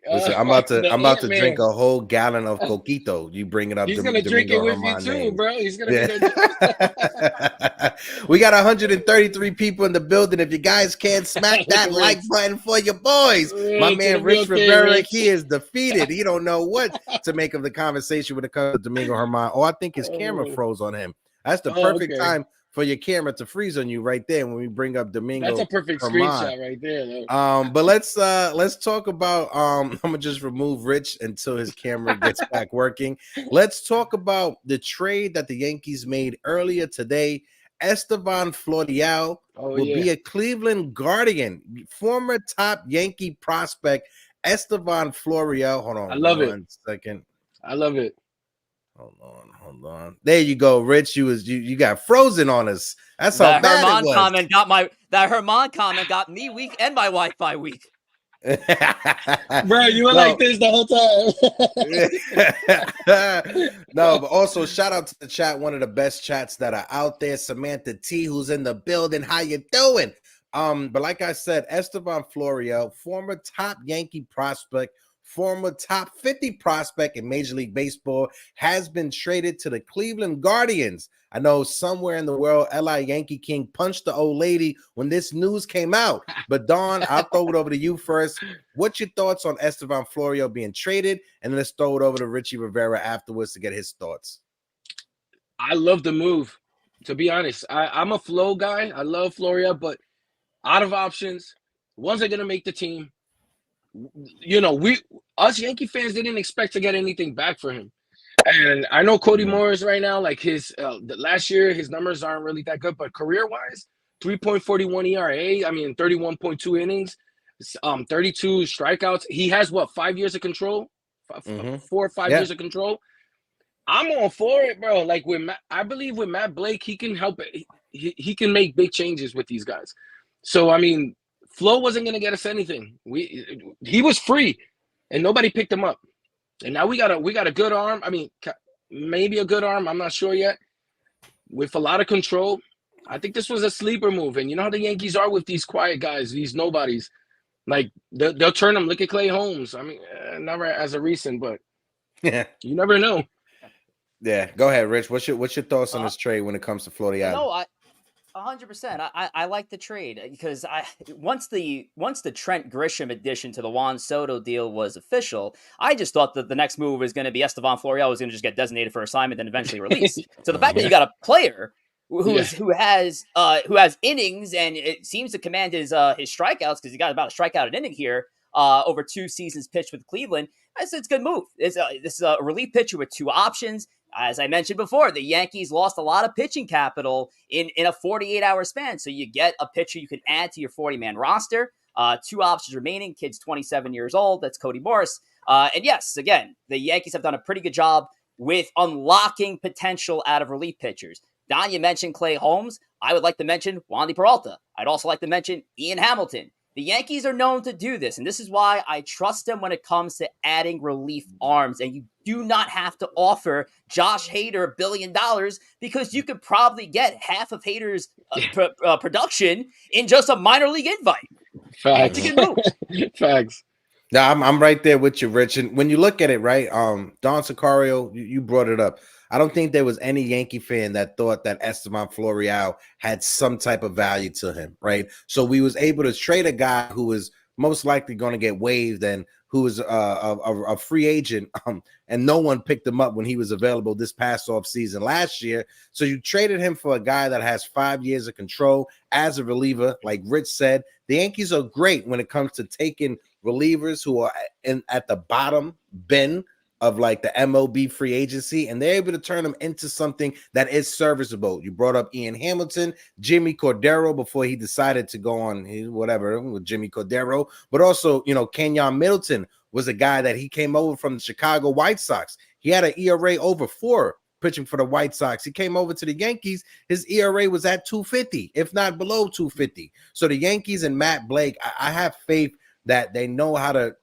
Listen, I'm about to drink a whole gallon of coquito. You bring it up. He's gonna drink it with you too, bro. He's gonna be there. We got 133 people in the building. If you guys can't smack that like button for your boys, my man Rich Rivera, he is defeated. He don't know what to make of the conversation when it comes to Domingo Herman. Oh, I think his camera froze on him. That's the perfect time for your camera to freeze on you right there when we bring up Domingo. That's a perfect screenshot right there, though. But let's talk about I'm gonna just remove Rich until his camera gets back working. Let's talk about the trade that the Yankees made earlier today. Estevan Florial will be a Cleveland Guardian, former top Yankee prospect Estevan Florial. Hold on, I love one second. I love it. Hold on. There you go, Rich. You got frozen on us. That's how bad it was. That Herman comment got me weak and my Wi-Fi weak. Bro, you were like this the whole time. No, but also shout out to the chat, one of the best chats that are out there. Samantha T, who's in the building. How you doing? But like I said, Estevan Florial, former top Yankee prospect, former top 50 prospect in Major League Baseball, has been traded to the Cleveland Guardians. I know somewhere in the world, L.I. Yankee King punched the old lady when this news came out. But Dawn, I'll throw it over to you first. What's your thoughts on Estevan Florial being traded? And let's throw it over to Richie Rivera afterwards to get his thoughts. I love the move. To be honest, I'm a flow guy. I love Florial, but out of options, ones that are going to make the team, us Yankee fans didn't expect to get anything back for him. And I know Cody Morris right now, like his last year, his numbers aren't really that good, but career-wise, 3.41 ERA, I mean 31.2 innings, 32 strikeouts. He has 5 years of control? 4 or 5 years of control. I'm all for it, bro. Like I believe with Matt Blake, he can help it. He can make big changes with these guys. So I mean, Flo wasn't going to get us anything. He was free, and nobody picked him up. And now we got a good arm. I mean, maybe a good arm. I'm not sure yet. With a lot of control, I think this was a sleeper move. And you know how the Yankees are with these quiet guys, these nobodies. Like they'll turn them. Look at Clay Holmes. I mean, never as a recent, but you never know. Yeah, go ahead, Rich. What's your thoughts on this trade when it comes to Florial? 100%. I like the trade because once the Trent Grisham addition to the Juan Soto deal was official, I just thought that the next move was going to be Estevan Florial was going to just get designated for assignment and eventually released. So the fact that you got a player Yeah. who has innings and it seems to command his strikeouts because he got about a strikeout an inning here over 2 seasons pitched with Cleveland. I said it's a good move. This is a relief pitcher with 2 options. As I mentioned before, the Yankees lost a lot of pitching capital in a 48-hour span. So you get a pitcher you can add to your 40-man roster. 2 options remaining. Kid's 27 years old. That's Cody Morris. And yes, again, the Yankees have done a pretty good job with unlocking potential out of relief pitchers. Don, you mentioned Clay Holmes. I would like to mention Wandy Peralta. I'd also like to mention Ian Hamilton. The Yankees are known to do this, and this is why I trust them when it comes to adding relief arms. And you do not have to offer Josh Hader $1 billion because you could probably get half of Hader's production in just a minor league invite. Facts. It's a good move. Facts. No, I'm right there with you, Rich. And when you look at it, right, Don Sicario, you brought it up. I don't think there was any Yankee fan that thought that Estevan Florial had some type of value to him, right? So we was able to trade a guy who was most likely going to get waived and who was a free agent, and no one picked him up when he was available this past off season last year. So you traded him for a guy that has 5 years of control as a reliever. Like Rich said, the Yankees are great when it comes to taking relievers who are at the bottom bin of like the MLB free agency, and they're able to turn them into something that is serviceable. You brought up Ian Hamilton, Jimmy Cordero before he decided to go on whatever with Jimmy Cordero, but also, Kenyon Middleton was a guy that he came over from the Chicago White Sox. He had an ERA over 4 pitching for the White Sox. He came over to the Yankees. His ERA was at 250, if not below 250. So the Yankees and Matt Blake, I have faith that they know how to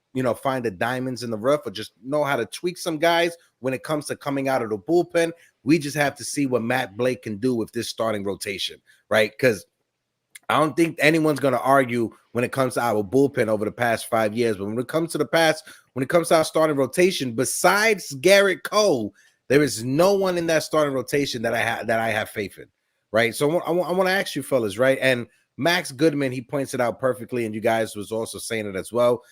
find the diamonds in the rough or just know how to tweak some guys when it comes to coming out of the bullpen. We just have to see what Matt Blake can do with this starting rotation, right? Because I don't think anyone's going to argue when it comes to our bullpen over the past 5 years. But when it comes to our starting rotation, besides Garrett Cole, there is no one in that starting rotation that I have faith in, right? So I want to ask you fellas, right? And Max Goodman, he points it out perfectly, and you guys was also saying it as well.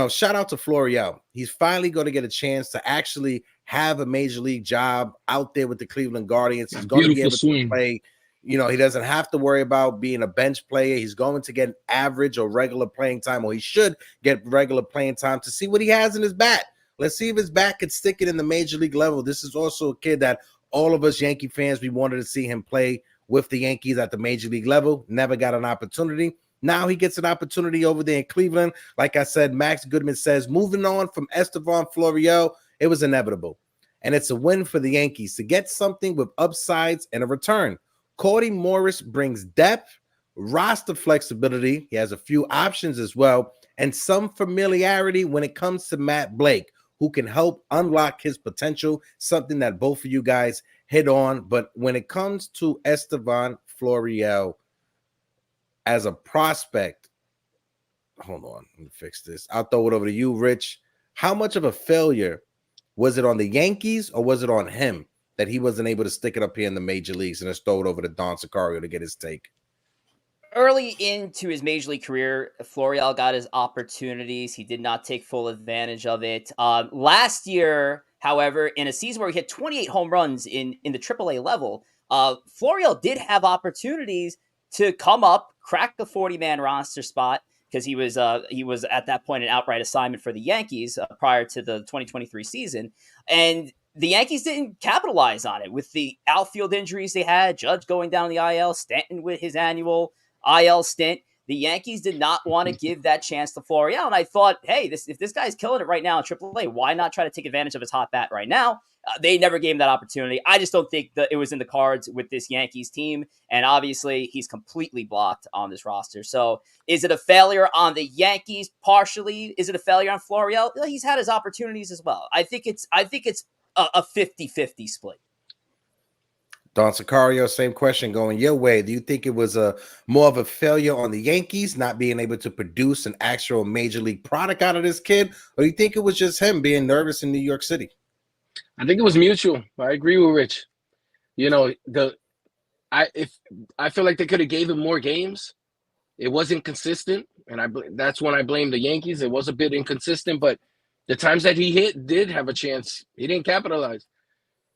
Shout out to Florial. He's finally going to get a chance to actually have a major league job out there with the Cleveland Guardians. He's going to be able to play. He doesn't have to worry about being a bench player. He's going to get average or regular playing time, or he should get regular playing time to see what he has in his bat. Let's see if his bat could stick it in the major league level. This is also a kid that all of us Yankee fans, we wanted to see him play with the Yankees at the major league level. Never got an opportunity. Now he gets an opportunity over there in Cleveland. Like I said, Max Goodman says, moving on from Estevan Florial, it was inevitable. And it's a win for the Yankees to get something with upsides and a return. Cody Morris brings depth, roster flexibility. He has a few options as well, and some familiarity when it comes to Matt Blake, who can help unlock his potential, something that both of you guys hit on. But when it comes to Estevan Florial, as a prospect, hold on, let me fix this. I'll throw it over to you, Rich. How much of a failure was it on the Yankees, or was it on him that he wasn't able to stick it up here in the major leagues? And let's throw it over to Don Sicario to get his take. Early into his major league career, Florial got his opportunities. He did not take full advantage of it. Last year, however, in a season where he hit 28 home runs in the AAA level, Florial did have opportunities to come up, crack the 40-man roster spot, because he was at that point an outright assignment for the Yankees prior to the 2023 season. And the Yankees didn't capitalize on it with the outfield injuries they had, Judge going down the IL, Stanton with his annual IL stint. The Yankees did not want to give that chance to Florial. And I thought, hey, if this guy's killing it right now in AAA, why not try to take advantage of his hot bat right now? They never gave him that opportunity. I just don't think that it was in the cards with this Yankees team. And obviously, he's completely blocked on this roster. So is it a failure on the Yankees partially? Is it a failure on Florial? He's had his opportunities as well. I think it's a 50-50 split. Don Sicario, same question going your way. Do you think it was more of a failure on the Yankees not being able to produce an actual major league product out of this kid? Or do you think it was just him being nervous in New York City? I think it was mutual. I agree with Rich. I feel like they could have gave him more games. It wasn't consistent, and that's when I blame the Yankees. It was a bit inconsistent, but the times that he did have a chance, he didn't capitalize.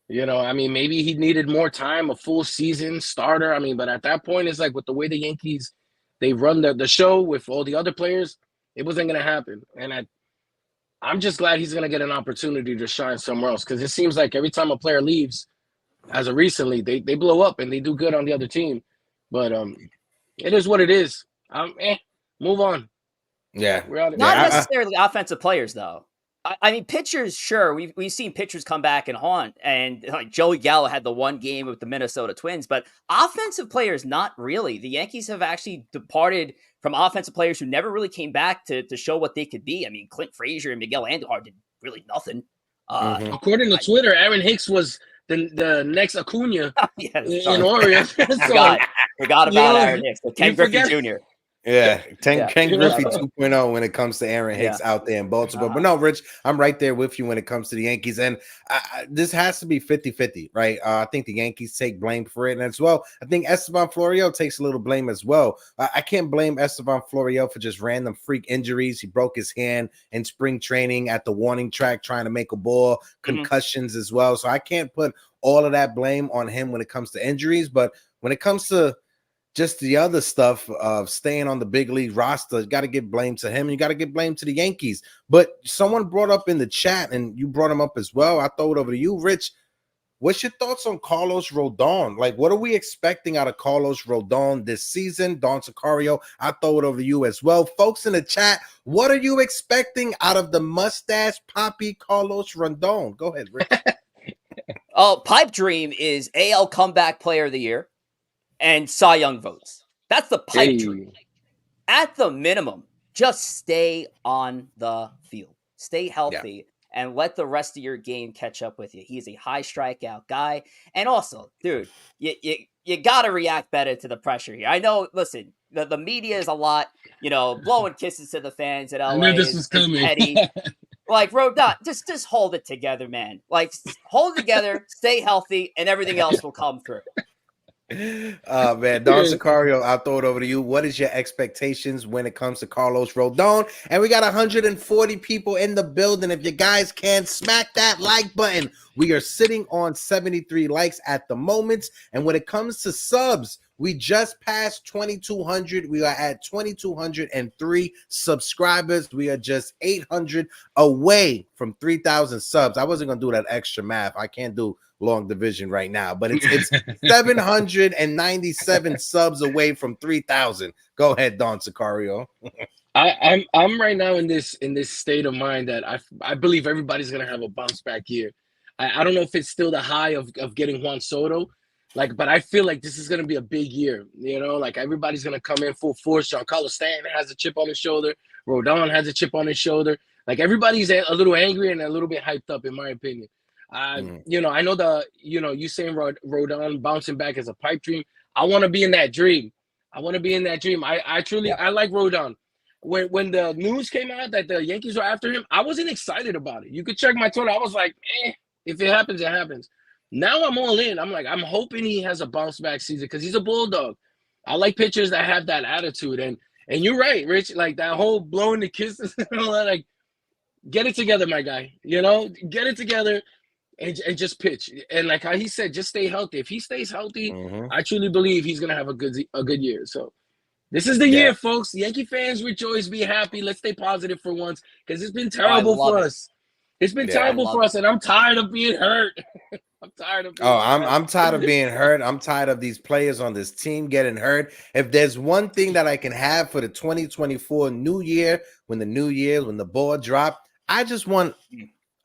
I mean, maybe he needed more time, a full season starter. I mean, but at that point, it's like with the way the Yankees, they run the show with all the other players, it wasn't going to happen. And I'm just glad he's going to get an opportunity to shine somewhere else, because it seems like every time a player leaves, as of recently, they blow up and they do good on the other team. But it is what it is. Move on. Yeah. Not necessarily offensive players, though. I mean, pitchers, sure. We've seen pitchers come back and haunt, and like Joey Gallo had the one game with the Minnesota Twins, but offensive players, not really. The Yankees have actually departed from offensive players who never really came back to show what they could be. I mean, Clint Frazier and Miguel Andujar did really nothing. According to Twitter, Aaron Hicks was the next Acuna in Orioles. Forgot about Aaron Hicks, the Ken Griffey Jr. Yeah, Ken Griffey 2.0 when it comes to Aaron Hicks out there in Baltimore. But no, Rich, I'm right there with you when it comes to the Yankees. And this has to be 50-50, right? I think the Yankees take blame for it. And as well, I think Estevan Florial takes a little blame as well. I can't blame Estevan Florial for just random freak injuries. He broke his hand in spring training at the warning track trying to make a ball, concussions as well. So I can't put all of that blame on him when it comes to injuries. But when it comes to just the other stuff of staying on the big league roster, you got to give blame to him, and you got to give blame to the Yankees. But someone brought up in the chat, and you brought him up as well. I throw it over to you, Rich. What's your thoughts on Carlos Rodon? Like, what are we expecting out of Carlos Rodon this season? Don Sicario, I throw it over to you as well. Folks in the chat, what are you expecting out of the mustache poppy Carlos Rodon? Go ahead, Rich. Pipe dream is AL Comeback Player of the Year and Cy Young votes. That's the pipe dream. At the minimum, just stay on the field. Stay healthy and let the rest of your game catch up with you. He's a high strikeout guy. And also, dude, you got to react better to the pressure here. I know, listen, the media is a lot, blowing kisses to the fans at LA. I knew this was coming. Petty. Like, Rodon, just hold it together, man. Like, hold it together, stay healthy, and everything else will come through. Man, Don Sicario, I'll throw it over to you. What is your expectations when it comes to Carlos Rodon? And we got 140 people in the building. If you guys can smack that like button, we are sitting on 73 likes at the moment. And when it comes to subs, we just passed 2,200. We are at 2,203 subscribers. We are just 800 away from 3,000 subs. I wasn't going to do that extra math. I can't do long division right now, but it's 797 subs away from 3,000. Go ahead, Don Sicario. I'm right now in this state of mind that I believe everybody's gonna have a bounce back year. I don't know if it's still the high of getting Juan Soto, but I feel like this is gonna be a big year. Like everybody's gonna come in full force. Giancarlo Stanton has a chip on his shoulder. Rodon has a chip on his shoulder. Like everybody's a little angry and a little bit hyped up, in my opinion. I know you saying Rodon bouncing back as a pipe dream. I want to be in that dream. I truly like Rodon. When the news came out that the Yankees were after him, I wasn't excited about it. You could check my Twitter. I was like, if it happens, it happens. Now I'm all in. I'm like, I'm hoping he has a bounce back season because he's a bulldog. I like pitchers that have that attitude. And you're right, Rich. Like that whole blowing the kisses and all that. Like, get it together, my guy. Get it together. And just pitch. And like how he said, just stay healthy. If he stays healthy, I truly believe he's gonna have a good year. So this is the year, folks. Yankee fans, rejoice, be happy. Let's stay positive for once, because it's been terrible for us. It's been terrible for us, and I'm tired of being hurt. I'm tired of being hurt. I'm tired of being hurt. I'm tired of these players on this team getting hurt. If there's one thing that I can have for the 2024 new year, when the ball drop, I just want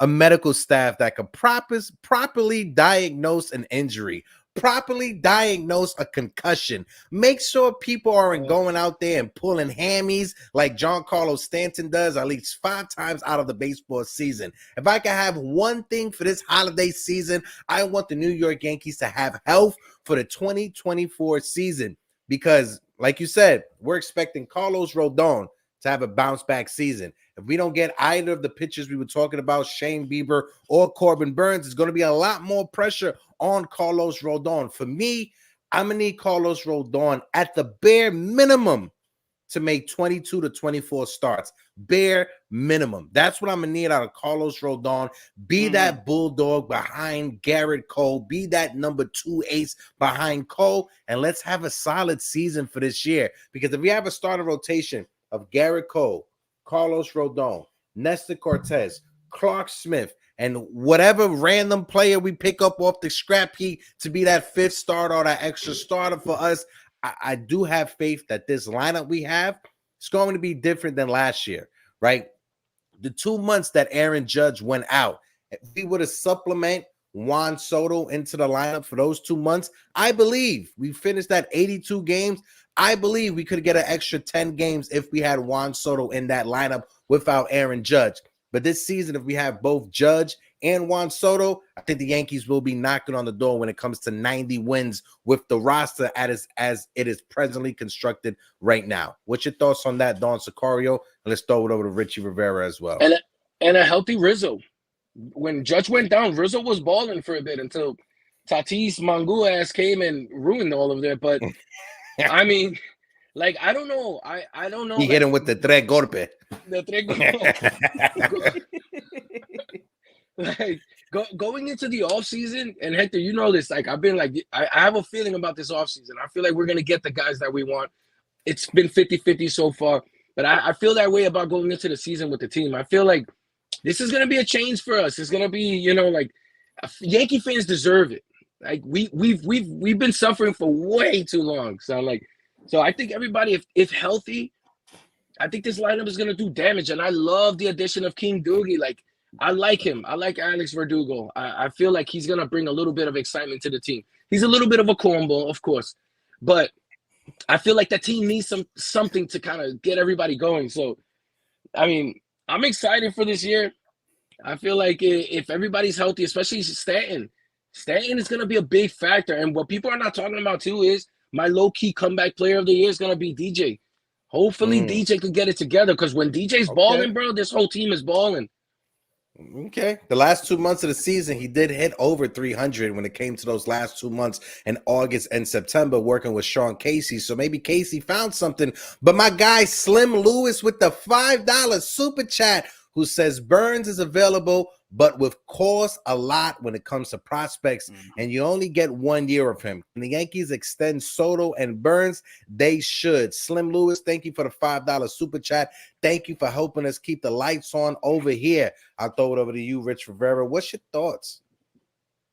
a medical staff that could properly diagnose an injury, properly diagnose a concussion, make sure people aren't going out there and pulling hammies like Giancarlo Stanton does at least 5 times out of the baseball season. If I could have one thing for this holiday season, I want the New York Yankees to have health for the 2024 season, because like you said, we're expecting Carlos Rodon to have a bounce back season. If we don't get either of the pitchers we were talking about, Shane Bieber or Corbin Burns, it's going to be a lot more pressure on Carlos Rodon. For me, I'm gonna need Carlos Rodon at the bare minimum to make 22 to 24 starts. Bare minimum. That's what I'm gonna need out of Carlos Rodon. Be that bulldog behind Garrett Cole. Be that number 2 ace behind Cole. And let's have a solid season for this year. Because if we have a starting rotation of Garrett Cole, Carlos Rodon, Nestor Cortez, Clark Smith, and whatever random player we pick up off the scrap heap to be that 5th starter or that extra starter for us, I do have faith that this lineup we have is going to be different than last year, right? The 2 months that Aaron Judge went out, if we were to supplement Juan Soto into the lineup for those 2 months, I believe we finished at 82 games. I believe we could get an extra 10 games if we had Juan Soto in that lineup without Aaron Judge. But this season, if we have both Judge and Juan Soto, I think the Yankees will be knocking on the door when it comes to 90 wins with the roster as it is presently constructed right now. What's your thoughts on that, Don Sicario? And let's throw it over to Richie Rivera as well. And a healthy Rizzo. When Judge went down, Rizzo was balling for a bit until Tatis Mangu ass came and ruined all of that. But I mean, like, I don't know. I don't know. He hit him with the tres golpe. The tres golpe. Like, going into the offseason, and Hector, you know this, like, I've been like, I have a feeling about this offseason. I feel like we're going to get the guys that we want. It's been 50-50 so far, but I feel that way about going into the season with the team. I feel like this is going to be a change for us. It's going to be, you know, like, Yankee fans deserve it. Like, we've been suffering for way too long. So I think everybody, if healthy, I think this lineup is going to do damage. And I love the addition of King Doogie. Like, I like him. I like Alex Verdugo. I feel like he's going to bring a little bit of excitement to the team. He's a little bit of a cornball, of course. But I feel like that team needs something to kind of get everybody going. So, I mean, I'm excited for this year. I feel like if everybody's healthy, especially Stanton is going to be a big factor. And what people are not talking about, too, is my low-key comeback player of the year is going to be DJ. Hopefully DJ could get it together, because when DJ's balling, bro, this whole team is balling. Okay. The last 2 months of the season, he did hit over 300 when it came to those last 2 months in August and September working with Sean Casey. So maybe Casey found something. But my guy Slim Lewis with the $5 super chat, who says Burns is available, but with cost a lot when it comes to prospects, and you only get 1 year of him. Can the Yankees extend Soto and Burns? They should. Slim Lewis, thank you for the $5 super chat. Thank you for helping us keep the lights on over here. I'll throw it over to you, Rich Rivera. What's your thoughts?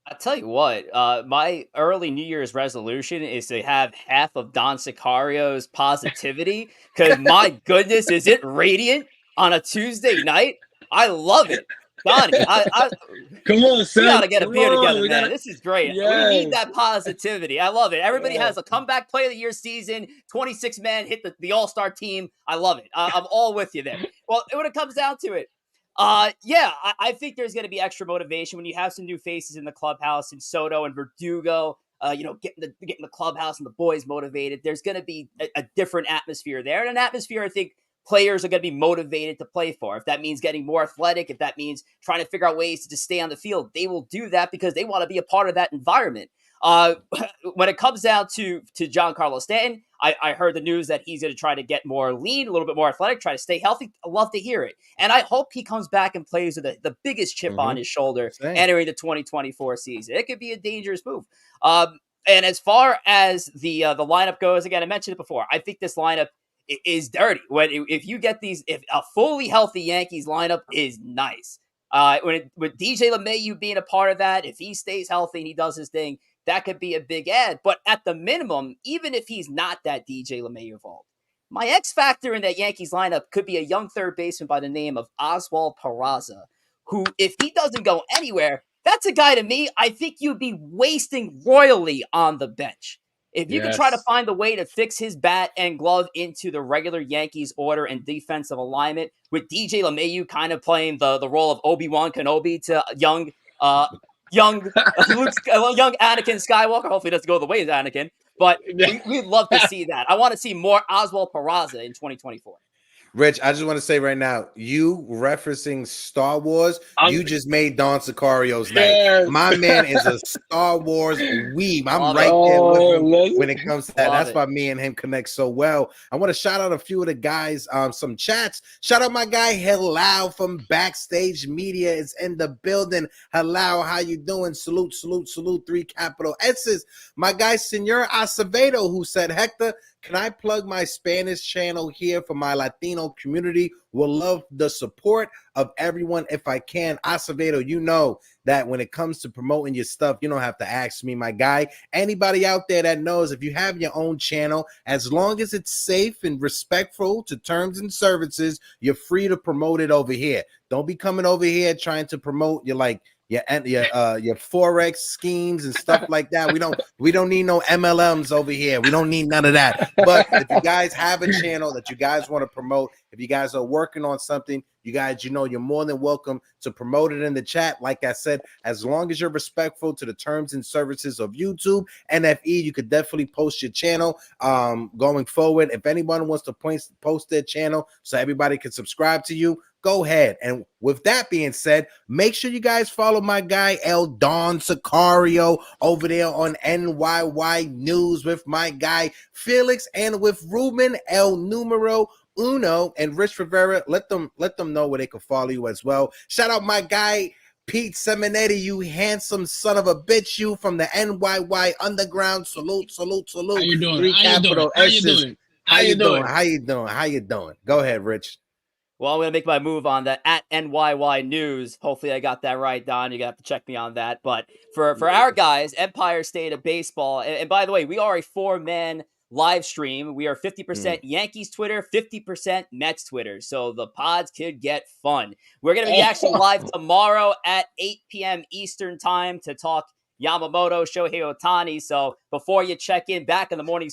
I'll tell you what, my early New Year's resolution is to have half of Don Sicario's positivity, because my goodness, is it radiant on a Tuesday night? I love it. Donnie, Come on, son. We gotta get a beer together, man. Gotta... This is great. Yes. We need that positivity. I love it. Everybody has a comeback player of the year season. 26 men hit the All-Star team. I love it. I'm all with you there. Well, when it comes down to it, I think there's going to be extra motivation when you have some new faces in the clubhouse, and Soto and Verdugo, getting the clubhouse and the boys motivated. There's going to be a different atmosphere there, and an atmosphere I think players are going to be motivated to play for. If that means getting more athletic, if that means trying to figure out ways to just stay on the field, they will do that because they want to be a part of that environment. When it comes down to Giancarlo Stanton, I heard the news that he's going to try to get more lean, a little bit more athletic, try to stay healthy. I love to hear it. And I hope he comes back and plays with the biggest chip on his shoulder entering the 2024 season. It could be a dangerous move. And as far as the lineup goes, again, I mentioned it before, I think this lineup is dirty. If a fully healthy Yankees lineup is nice. With DJ LeMahieu being a part of that, if he stays healthy and he does his thing, that could be a big add. But at the minimum, even if he's not that DJ LeMahieu involved, my X factor in that Yankees lineup could be a young third baseman by the name of Oswald Peraza, who, if he doesn't go anywhere, that's a guy to me I think you'd be wasting royally on the bench. If you could try to find a way to fix his bat and glove into the regular Yankees order and defensive alignment, with DJ LeMahieu kind of playing the role of Obi-Wan Kenobi to young Anakin Skywalker. Hopefully it doesn't go the way of Anakin, but we'd love to see that. I want to see more Oswald Peraza in 2024. Rich, I just want to say right now, you referencing Star Wars, you just made Don Sicario's night. Yes. My man is a Star Wars weeb. I'm Love right there with him love when it. it comes to that. Love That's it. why me and him connect so well. I want to shout out a few of the guys, some chats. Shout out my guy Halal from Backstage Media is in the building. Halal, how you doing? Salute, salute, salute. 3 capital S's. My guy Senor Acevedo, who said, Hector, can I plug my Spanish channel here for my Latino community? Will love the support of everyone if I can. Acevedo, you know that when it comes to promoting your stuff, you don't have to ask me, my guy. Anybody out there that knows, if you have your own channel, as long as it's safe and respectful to terms and services, you're free to promote it over here. Don't be coming over here trying to promote your Forex schemes and stuff like that. We don't need no MLMs over here. We don't need none of that. But if you guys have a channel that you guys want to promote, if you guys are working on something, you guys, you're more than welcome to promote it in the chat. Like I said, as long as you're respectful to the terms and services of YouTube, NFE, you could definitely post your channel going forward. If anyone wants to post their channel so everybody can subscribe to you, go ahead. And with that being said, make sure you guys follow my guy El Don Sicario over there on NYY News with my guy Felix and with Ruben El Numero Uno and Rich Rivera. Let them know where they can follow you as well. Shout out my guy Pete Seminetti, you handsome son of a bitch, you from the NYY Underground. Salute, salute, salute. How you doing? 3 capital S's. How you doing? How you doing? Go ahead, Rich. Well, I'm going to make my move on the at NYY News. Hopefully I got that right, Don. You're going to have to check me on that. But for our guys, Empire State of Baseball, and by the way, we are a 4-man live stream. We are 50% Yankees Twitter, 50% Mets Twitter. So the pods could get fun. We're going to be actually live tomorrow at 8 p.m. Eastern time to talk Yamamoto, Shohei Otani. So before you check in back in the morning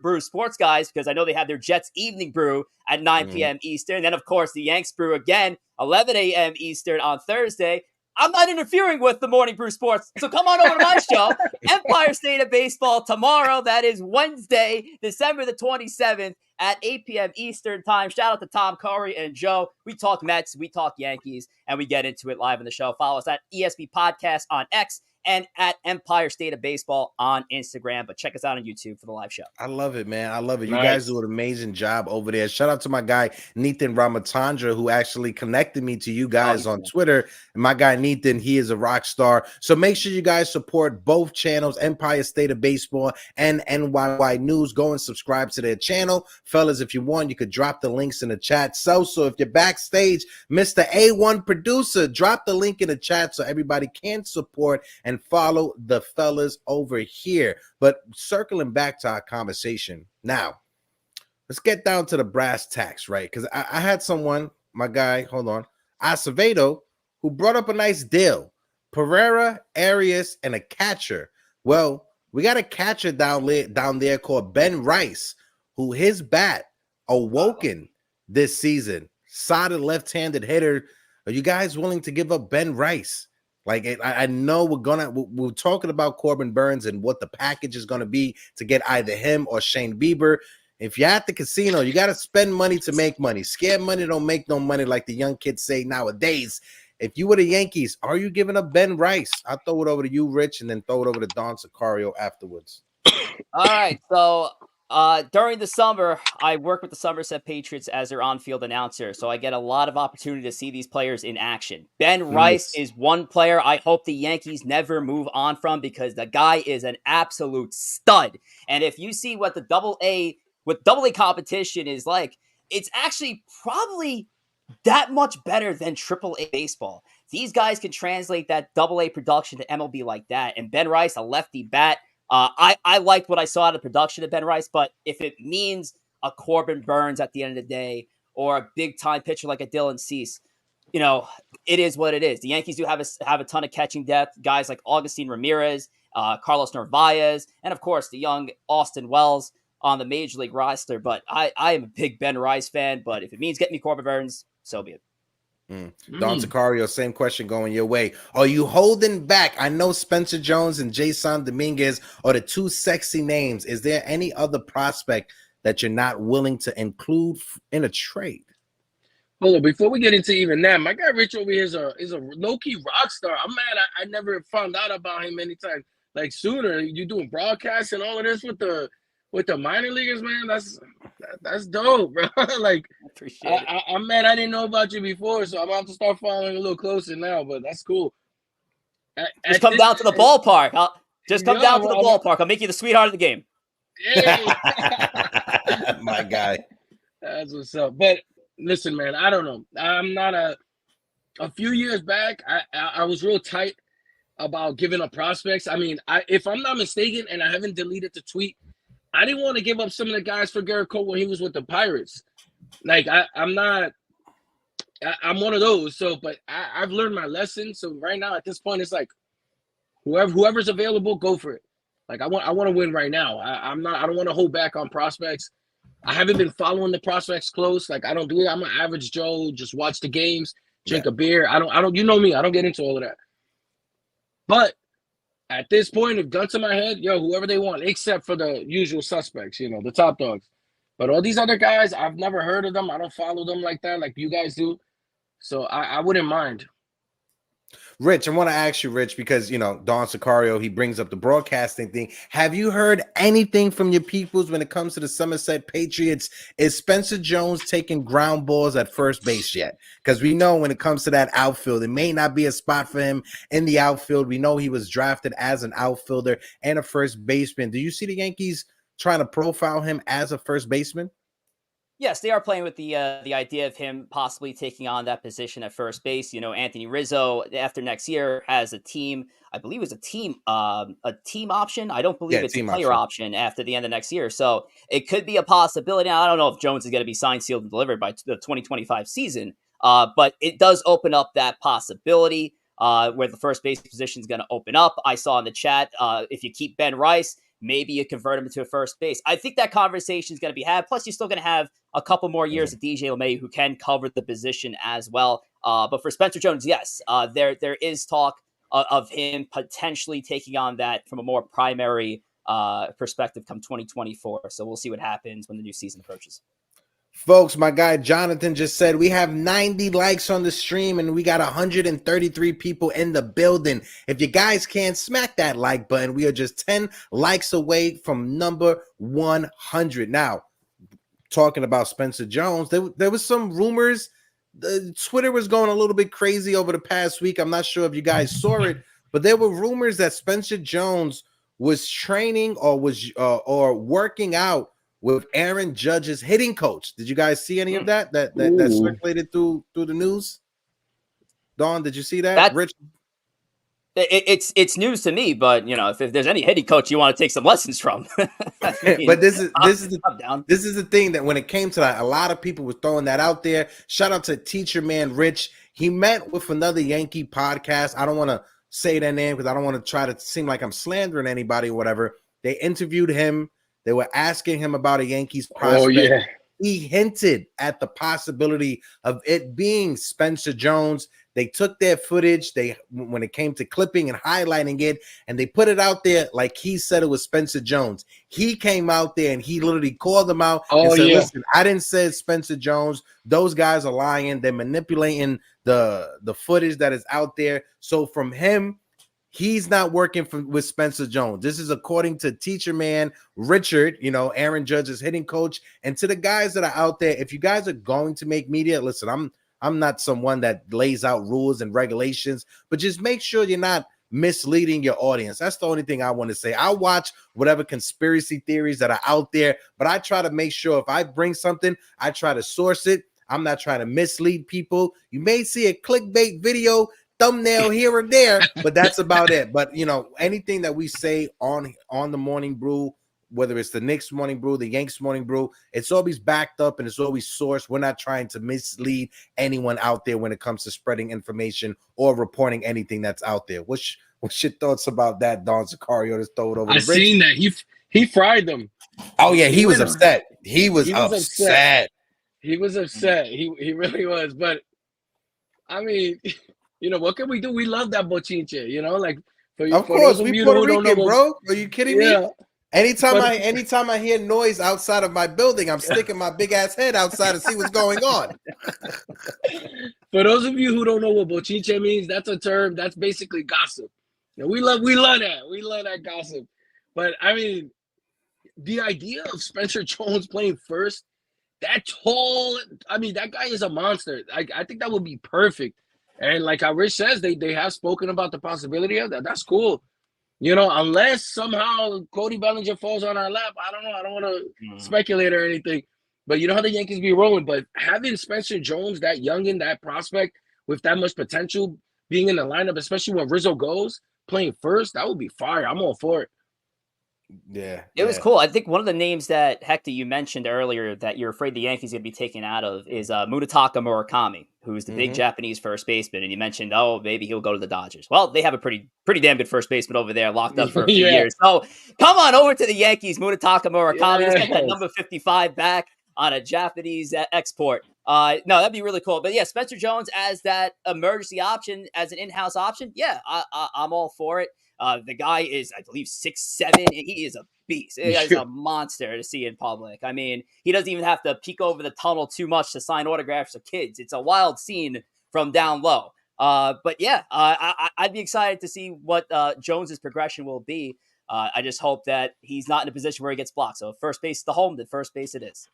brew sports guys, because I know they have their Jets evening brew at 9 p.m. Eastern. Then, of course, the Yanks brew again, 11 a.m. Eastern on Thursday. I'm not interfering with the Morning Brew Sports, so come on over to my show, Empire State of Baseball, tomorrow. That is Wednesday, December the 27th at 8 p.m. Eastern time. Shout out to Tom Curry and Joe. We talk Mets, we talk Yankees, and we get into it live on the show. Follow us at ESB Podcast on X and at Empire State of Baseball on Instagram. But check us out on YouTube for the live show. I love it, man. I love it. You Nice. guys do an amazing job over there. Shout out to my guy, Nathan Ramatandra, who actually connected me to you guys on Twitter. And my guy, Nathan, he is a rock star. So make sure you guys support both channels, Empire State of Baseball and NYY News. Go and subscribe to their channel. Fellas, if you want, you could drop the links in the chat. So if you're backstage, Mr. A1 producer, drop the link in the chat so everybody can support and follow the fellas over here. But circling back to our conversation now, let's get down to the brass tacks, right? Because I had someone, my guy, hold on, Acevedo, who brought up a nice deal. Pereira, Arias, and a catcher. Well, we got a catcher down there called Ben Rice, who his bat awoken this season. Solid left-handed hitter. Are you guys willing to give up Ben Rice? Like, I know we're talking about Corbin Burns and what the package is going to be to get either him or Shane Bieber. If you're at the casino, you got to spend money to make money. Scared money don't make no money, like the young kids say nowadays. If you were the Yankees, are you giving up Ben Rice? I'll throw it over to you, Rich, and then throw it over to Don Sicario afterwards. All right, so during the summer, I work with the Somerset Patriots as their on-field announcer, so I get a lot of opportunity to see these players in action. Ben Rice is one player I hope the Yankees never move on from because the guy is an absolute stud. And if you see what the double A competition is like, it's actually probably that much better than triple A baseball. These guys can translate that double A production to MLB like that. And Ben Rice, a lefty bat, I liked what I saw out of the production of Ben Rice, but if it means a Corbin Burns at the end of the day or a big-time pitcher like a Dylan Cease, it is what it is. The Yankees do have a ton of catching depth, guys like Augustine Ramirez, Carlos Narvaez, and of course the young Austin Wells on the Major League roster. But I am a big Ben Rice fan, but if it means getting me Corbin Burns, so be it. Don Sicario, same question going your way. Are you holding back? I know Spencer Jones and Jason Dominguez are the two sexy names. Is there any other prospect that you're not willing to include in a trade? Hold on, before we get into even that, my guy Rich over here is a low-key rock star. I'm mad I never found out about him anytime like sooner. You doing broadcasts and all of this with the minor leaguers, man. That's dope, bro. Like I appreciate it. I'm mad I didn't know about you before, so I'm about to start following a little closer now. But that's cool. Just come down to the ballpark. Just come down to the ballpark. I'll make you the sweetheart of the game. Hey. My guy. That's what's up. But listen, man, I don't know. I'm not a few years back, I was real tight about giving up prospects. I mean, if I'm not mistaken, and I haven't deleted the tweet, I didn't want to give up some of the guys for Garrett Cole when he was with the Pirates. Like I'm one of those. So, but I've learned my lesson. So right now, at this point, it's like whoever's available, go for it. Like I want to win right now. I don't want to hold back on prospects. I haven't been following the prospects close. Like I don't do it. I'm an average Joe. Just watch the games, drink a beer. I don't. You know me. I don't get into all of that. But at this point, if gun to my head, yo, whoever they want, except for the usual suspects, you know, the top dogs. But all these other guys, I've never heard of them. I don't follow them like that, like you guys do. So I wouldn't mind. Rich, I want to ask you, Rich, because, you know, Don Sicario, he brings up the broadcasting thing. Have you heard anything from your peoples when it comes to the Somerset Patriots? Is Spencer Jones taking ground balls at first base yet? Because we know when it comes to that outfield, it may not be a spot for him in the outfield. We know he was drafted as an outfielder and a first baseman. Do you see the Yankees trying to profile him as a first baseman? Yes, they are playing with the idea of him possibly taking on that position at first base. You know, Anthony Rizzo after next year has a team. I believe it's a team option. I don't believe it's a player option after the end of next year. So it could be a possibility. Now, I don't know if Jones is going to be signed, sealed, and delivered by the 2025 season. But it does open up that possibility where the first base position is going to open up. I saw in the chat if you keep Ben Rice, maybe you convert him into a first base. I think that conversation is going to be had. Plus, you're still going to have a couple more years of DJ LeMay who can cover the position as well. But for Spencer Jones, yes, there is talk of him potentially taking on that from a more primary perspective come 2024. So we'll see what happens when the new season approaches. Folks, my guy Jonathan just said we have 90 likes on the stream and we got 133 people in the building. If you guys can't smack that like button, we are just 10 likes away from number 100. Now, talking about Spencer Jones, there was some rumors. Twitter was going a little bit crazy over the past week. I'm not sure if you guys saw it, but there were rumors that Spencer Jones was training or was or working out with Aaron Judge's hitting coach. Did you guys see any of that circulated through the news? Dawn, did you see that? Rich? It's news to me, but you know, if there's any hitting coach you want to take some lessons from. But this is the thing that when it came to that, a lot of people were throwing that out there. Shout out to Teacher Man Rich. He met with another Yankee podcast. I don't want to say their name because I don't want to try to seem like I'm slandering anybody or whatever. They interviewed him. They were asking him about a Yankees prospect. Oh, yeah. He hinted at the possibility of it being Spencer Jones. They took their footage, when it came to clipping and highlighting it, and they put it out there like he said it was Spencer Jones. He came out there and he literally called them out and said, listen, I didn't say it's Spencer Jones. Those guys are lying. They're manipulating the footage that is out there. So from him, he's not working with Spencer Jones. This is according to Teacher Man Richard, you know, Aaron Judge's hitting coach. And to the guys that are out there, if you guys are going to make media, listen, I'm not someone that lays out rules and regulations, but just make sure you're not misleading your audience. That's the only thing I want to say. I watch whatever conspiracy theories that are out there, but I try to make sure if I bring something, I try to source it. I'm not trying to mislead people. You may see a clickbait video thumbnail here or there, but that's about it. But you know, anything that we say on the Morning Brew, whether it's the Knicks Morning Brew, the Yankees Morning Brew, it's always backed up and it's always sourced. We're not trying to mislead anyone out there when it comes to spreading information or reporting anything that's out there. What's your thoughts about that, Don Sicario? Just throw it over. I seen that he fried them. Oh yeah, he was upset. He was upset. He was upset. He really was. But I mean, you know, what can we do? We love that bochinche, you know, like of course we Puerto Rican, bro. Are you kidding me? Anytime I hear noise outside of my building, I'm sticking my big ass head outside to see what's going on. For those of you who don't know what bochinche means, that's a term that's basically gossip. And we love that. We love that gossip. But I mean, the idea of Spencer Jones playing first, that guy is a monster. I think that would be perfect. And like how Rich says, they have spoken about the possibility of that. That's cool. Unless somehow Cody Bellinger falls on our lap. I don't know. I don't want to speculate or anything. But you know how the Yankees be rolling. But having Spencer Jones, that youngin, that prospect with that much potential being in the lineup, especially when Rizzo goes, playing first, that would be fire. I'm all for it. Yeah. It was cool. I think one of the names that, Hector, you mentioned earlier that you're afraid the Yankees are going to be taken out of is Munetaka Murakami, who's the big Japanese first baseman. And you mentioned, maybe he'll go to the Dodgers. Well, they have a pretty damn good first baseman over there locked up for a few years. So come on over to the Yankees, Munetaka Murakami. Let's get that number 55 back on a Japanese export. No, that'd be really cool. But yeah, Spencer Jones as that emergency option, as an in-house option. Yeah, I'm all for it. The guy is, I believe, 6'7", and he is a beast. He's a monster to see in public. I mean, he doesn't even have to peek over the tunnel too much to sign autographs of kids. It's a wild scene from down low. But yeah, I'd be excited to see what Jones's progression will be. I just hope that he's not in a position where he gets blocked. So if first base is the home, then first base it is.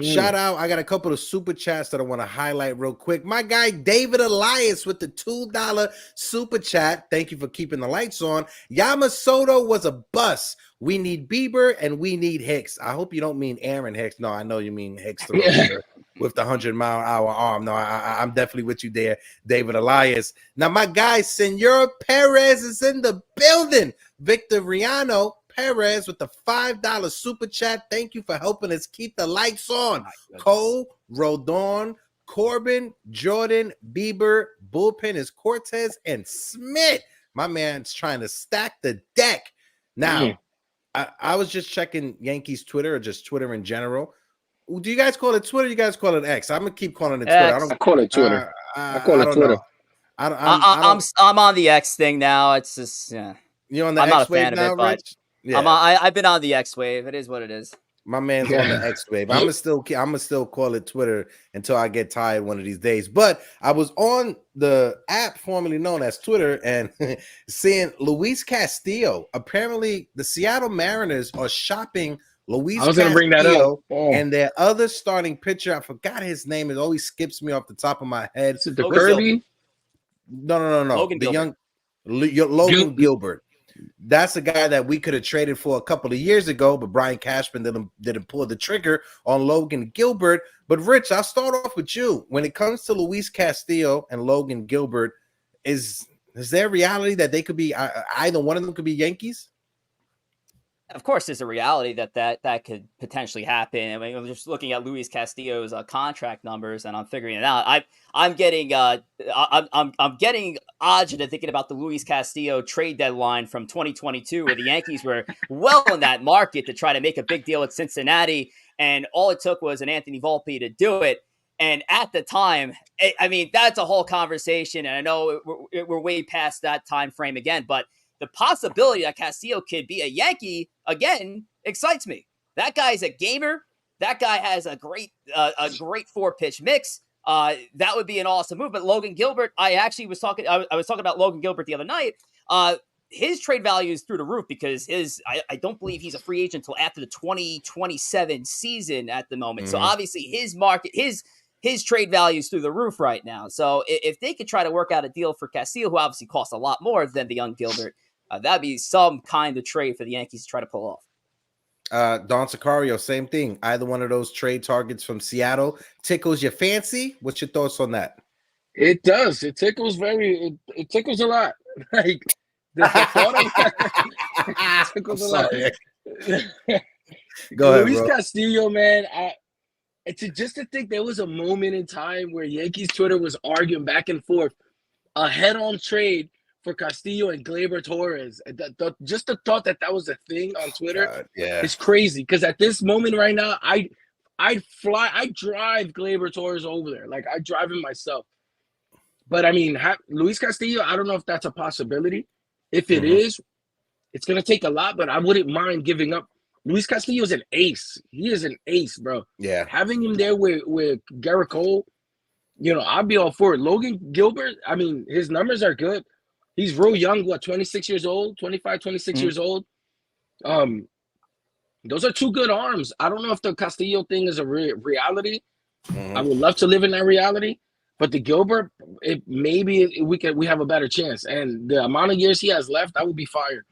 Shout out. I got a couple of super chats that I want to highlight real quick. My guy, David Elias with the $2 super chat. Thank you for keeping the lights on. Yamamoto was a bust. We need Bieber and we need Hicks. I hope you don't mean Aaron Hicks. No, I know you mean Hicks with the 100-mile-an-hour arm. No, I'm definitely with you there, David Elias. Now, my guy, Senor Perez is in the building. Victor Riano Perez with the $5 super chat. Thank you for helping us keep the lights on. Cole, Rodon, Corbin, Jordan, Bieber, bullpen is Cortez and Smith. My man's trying to stack the deck. Now, I was just checking Yankees Twitter or just Twitter in general. Do you guys call it Twitter? You guys call it X? I'm gonna keep calling it Twitter. I call it Twitter. I call it Twitter. I'm on the X thing now. It's just You're on the I'm X not a fan wave of now, it, but Rich? Yeah. I've been on the X wave. It is what it is. My man's on the X wave. I'm gonna still call it Twitter until I get tired one of these days. But I was on the app formerly known as Twitter and seeing Luis Castillo. Apparently, the Seattle Mariners are shopping Luis I was gonna bring that up. And their other starting pitcher, I forgot his name. It always skips me off the top of my head. Is it the Kirby? No. Logan the Gilbert. Logan Gilbert. That's a guy that we could have traded for a couple of years ago, but Brian Cashman didn't pull the trigger on Logan Gilbert. But Rich, I'll start off with you. When it comes to Luis Castillo and Logan Gilbert, is there a reality that they could be either one of them could be Yankees? Of course, there's a reality that could potentially happen. I mean, I'm just looking at Luis Castillo's contract numbers, and I'm figuring it out. I'm getting agita thinking about the Luis Castillo trade deadline from 2022, where the Yankees were well in that market to try to make a big deal at Cincinnati, and all it took was an Anthony Volpe to do it. And at the time, I mean, that's a whole conversation, and I know we're way past that time frame again, but the possibility that Castillo could be a Yankee again excites me. That guy's a gamer. That guy has a great 4-pitch mix. That would be an awesome move. But Logan Gilbert, I was talking about Logan Gilbert the other night. His trade value is through the roof because I don't believe he's a free agent until after the 2027 season at the moment. So obviously his market, his trade value is through the roof right now. So if they could try to work out a deal for Castillo, who obviously costs a lot more than the young Gilbert, that'd be some kind of trade for the Yankees to try to pull off. Don Sicario, same thing. Either one of those trade targets from Seattle tickles your fancy. What's your thoughts on that? It does. It tickles it tickles a lot. Like the thought of it tickles a lot. Go ahead, Luis bro. Castillo, man. Just to think there was a moment in time where Yankees Twitter was arguing back and forth a head-on trade for Castillo and Gleyber Torres. Just the thought that was a thing on Twitter is crazy. Because at this moment right now, I drive Gleyber Torres over there. Like, I drive him myself. But, I mean, Luis Castillo, I don't know if that's a possibility. If it is, It's gonna take a lot, but I wouldn't mind giving up. Luis Castillo is an ace. He is an ace, bro. Yeah. Having him there with Garrett Cole, I'd be all for it. Logan Gilbert, I mean, his numbers are good. He's real young, 26 years old, 25, 26 years old. Those are two good arms. I don't know if the Castillo thing is a reality. I would love to live in that reality, but the Gilbert, we have a better chance. And the amount of years he has left, I would be fired.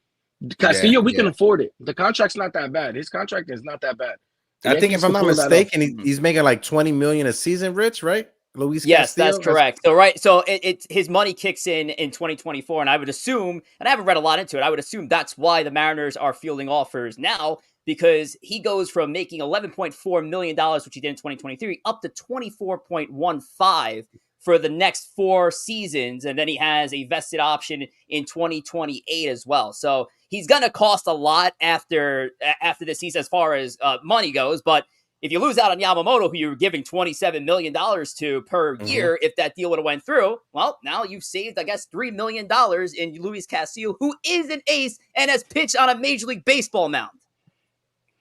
Castillo, we can afford it. The contract's not that bad. His contract is not that bad. I think if I'm not mistaken, he's making like $20 million a season, Rich, right? Luis Castillo? That's correct. So his money kicks in 2024, and I would assume, and I haven't read a lot into it, I would assume that's why the Mariners are fielding offers now, because he goes from making $11.4 million, which he did in 2023, up to $24.15 for the next 4 seasons, and then he has a vested option in 2028 as well. So he's going to cost a lot after this season as far as money goes, but if you lose out on Yamamoto, who you're giving $27 million to per year, if that deal would have went through, well, now you've saved, I guess, $3 million in Luis Castillo, who is an ace and has pitched on a Major League Baseball mound.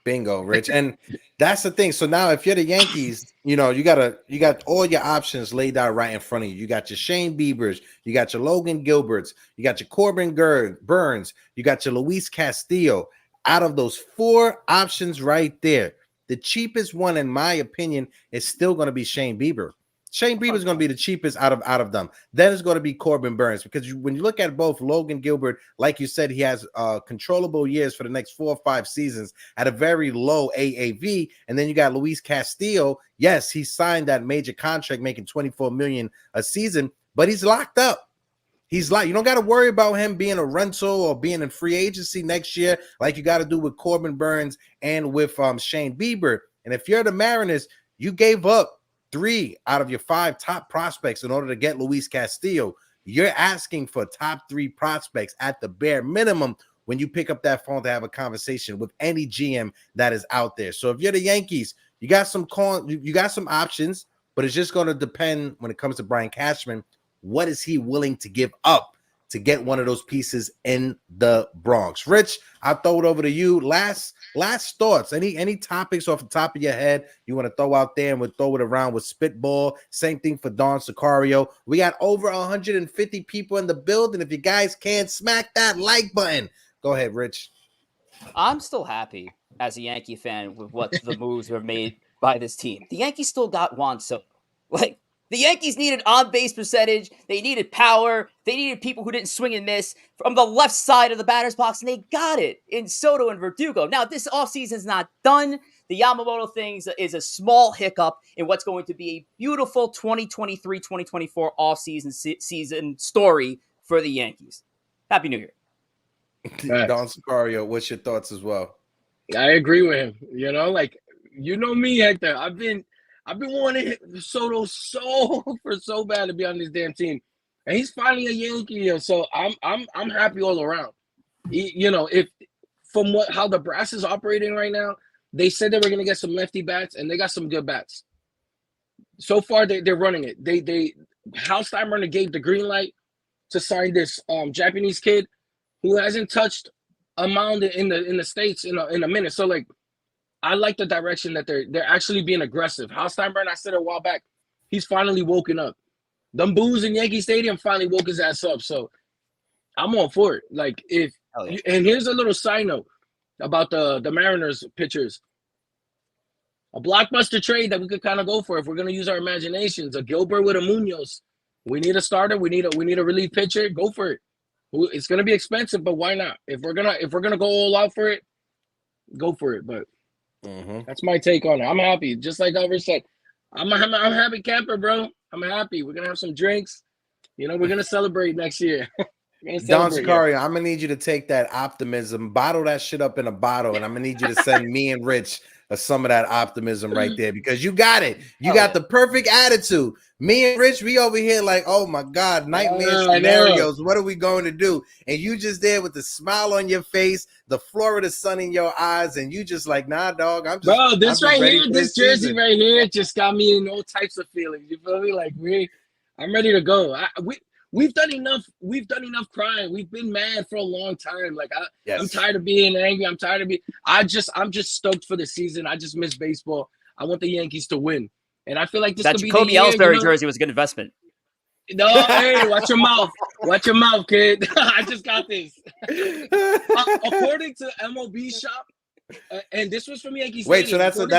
Bingo, Rich. And that's the thing. So now if you're the Yankees, you got all your options laid out right in front of you. You got your Shane Biebers, you got your Logan Gilberts, you got your Corbin Burns, you got your Luis Castillo. Out of those 4 options right there, the cheapest one, in my opinion, is still going to be Shane Bieber. Shane Bieber is going to be the cheapest out of them. Then it's going to be Corbin Burns, because when you look at both Logan Gilbert, like you said, he has controllable years for the next 4 or 5 seasons at a very low AAV. And then you got Luis Castillo. Yes, he signed that major contract making $24 million a season, but he's locked up. You don't got to worry about him being a rental or being in free agency next year like you got to do with Corbin Burns and with Shane Bieber. And if you're the Mariners, you gave up 3 out of your 5 top prospects in order to get Luis Castillo. You're asking for top 3 prospects at the bare minimum when you pick up that phone to have a conversation with any GM that is out there. So if you're the Yankees, you got some options, but it's just going to depend when it comes to Brian Cashman. What is he willing to give up to get one of those pieces in the Bronx? Rich, I'll throw it over to you. Last thoughts. Any topics off the top of your head you want to throw out there, and we'll throw it around with spitball. Same thing for Don Sicario. We got over 150 people in the building. If you guys can't smack that like button, go ahead, Rich. I'm still happy as a Yankee fan with what the moves were made by this team. The Yankees still got Juan Soto. The Yankees needed on-base percentage. They needed power. They needed people who didn't swing and miss from the left side of the batter's box, and they got it in Soto and Verdugo. Now, this offseason is not done. The Yamamoto thing is a small hiccup in what's going to be a beautiful 2023-2024 offseason season story for the Yankees. Happy New Year. Don Sicario, what's your thoughts as well? I agree with him. You know me, Hector. I've been wanting Soto so bad to be on this damn team, and he's finally a Yankee. So I'm happy all around. If from how the brass is operating right now, they said they were gonna get some lefty bats, and they got some good bats. So far, they're running it. Hal Steinbrenner gave the green light to sign this Japanese kid who hasn't touched a mound in the States in a minute. So I like the direction that they're actually being aggressive. Hal Steinbrenner, I said a while back, he's finally woken up. Them boos in Yankee Stadium finally woke his ass up. So I'm all for it. And here's a little side note about the Mariners pitchers. A blockbuster trade that we could kind of go for if we're gonna use our imaginations. A Gilbert with a Munoz. We need a starter. We need a relief pitcher. Go for it. It's gonna be expensive, but why not? If we're gonna go all out for it, go for it. But that's my take on it. I'm happy. Just like Albert said, I'm a happy camper, bro. I'm happy. We're going to have some drinks. We're going to celebrate next year. Don Sicario, I'm going to need you to take that optimism, bottle that shit up in a bottle, and I'm going to need you to send me and Rich some of that optimism right there, because you got it. You got the perfect attitude. Me and Rich, we over here like, oh my God, nightmare scenarios. What are we going to do? And you just there with the smile on your face, the Florida sun in your eyes, and you just like, nah, dog. This jersey right here just got me in all types of feelings. You feel me? I'm ready to go. we've done enough. We've done enough crying. We've been mad for a long time. Like I'm Yes. tired of being angry. I'm tired of being. I'm just stoked for the season. I just miss baseball. I want the Yankees to win, and I feel like this That could be Jacoby the year. Ellsbury jersey was a good investment. No, hey, watch your mouth. Watch your mouth, kid. I just got this. According to MLB Shop, and this was from Yankees. Wait, so Stadium,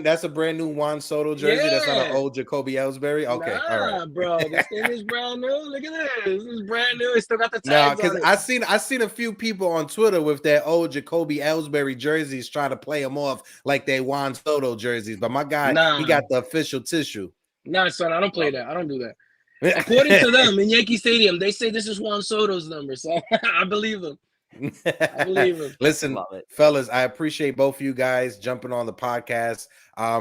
that's a brand new Juan Soto jersey. That's not an Yeah. old Jacoby Ellsbury. Okay, all right, bro. This thing is brand new. Look at this. This is brand new. It still got the no, tags because on it. I seen a few people on Twitter with their old Jacoby Ellsbury jerseys trying to play them off like they Juan Soto jerseys. But my guy, he got the official tissue. Nah, son, I don't play that. I don't do that. According to them in Yankee Stadium, they say this is Juan Soto's number, so I believe them. I believe him. Listen, fellas, I appreciate both of you guys jumping on the podcast.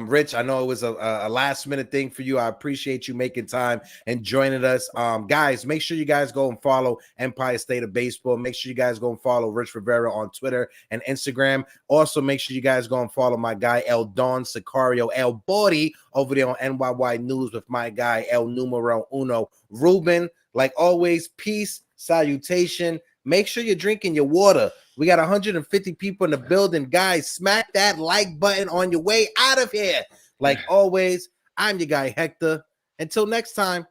Rich, I know it was a last minute thing for you. I appreciate you making time and joining us. Guys, make sure you guys go and follow Empire State of Baseball. Make sure you guys go and follow Rich Rivera on Twitter and Instagram. Also, make sure you guys go and follow my guy El Don Sicario El Bori over there on NYY News with my guy El Numero Uno Ruben. Like always, peace, salutation. Make sure you're drinking your water. We got 150 people in the building. Guys, smack that like button on your way out of here. Like always, I'm your guy, Hector. Until next time,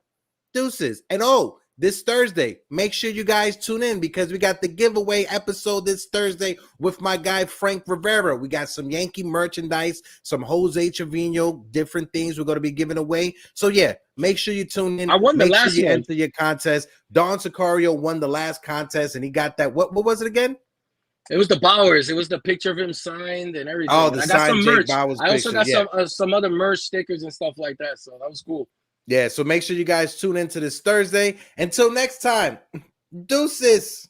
deuces. And this Thursday, make sure you guys tune in because we got the giveaway episode this Thursday with my guy, Frank Rivera. We got some Yankee merchandise, some Jose Trevino, different things we're going to be giving away. So, yeah, make sure you tune in. I won the last one. Enter your contest. Don Sicario won the last contest, and he got that. What was it again? It was the Bowers. It was the picture of him signed and everything. Oh, the I got some merch. Bowers I also picture, got some other merch stickers and stuff like that. So that was cool. Yeah, so make sure you guys tune into this Thursday. Until next time, deuces.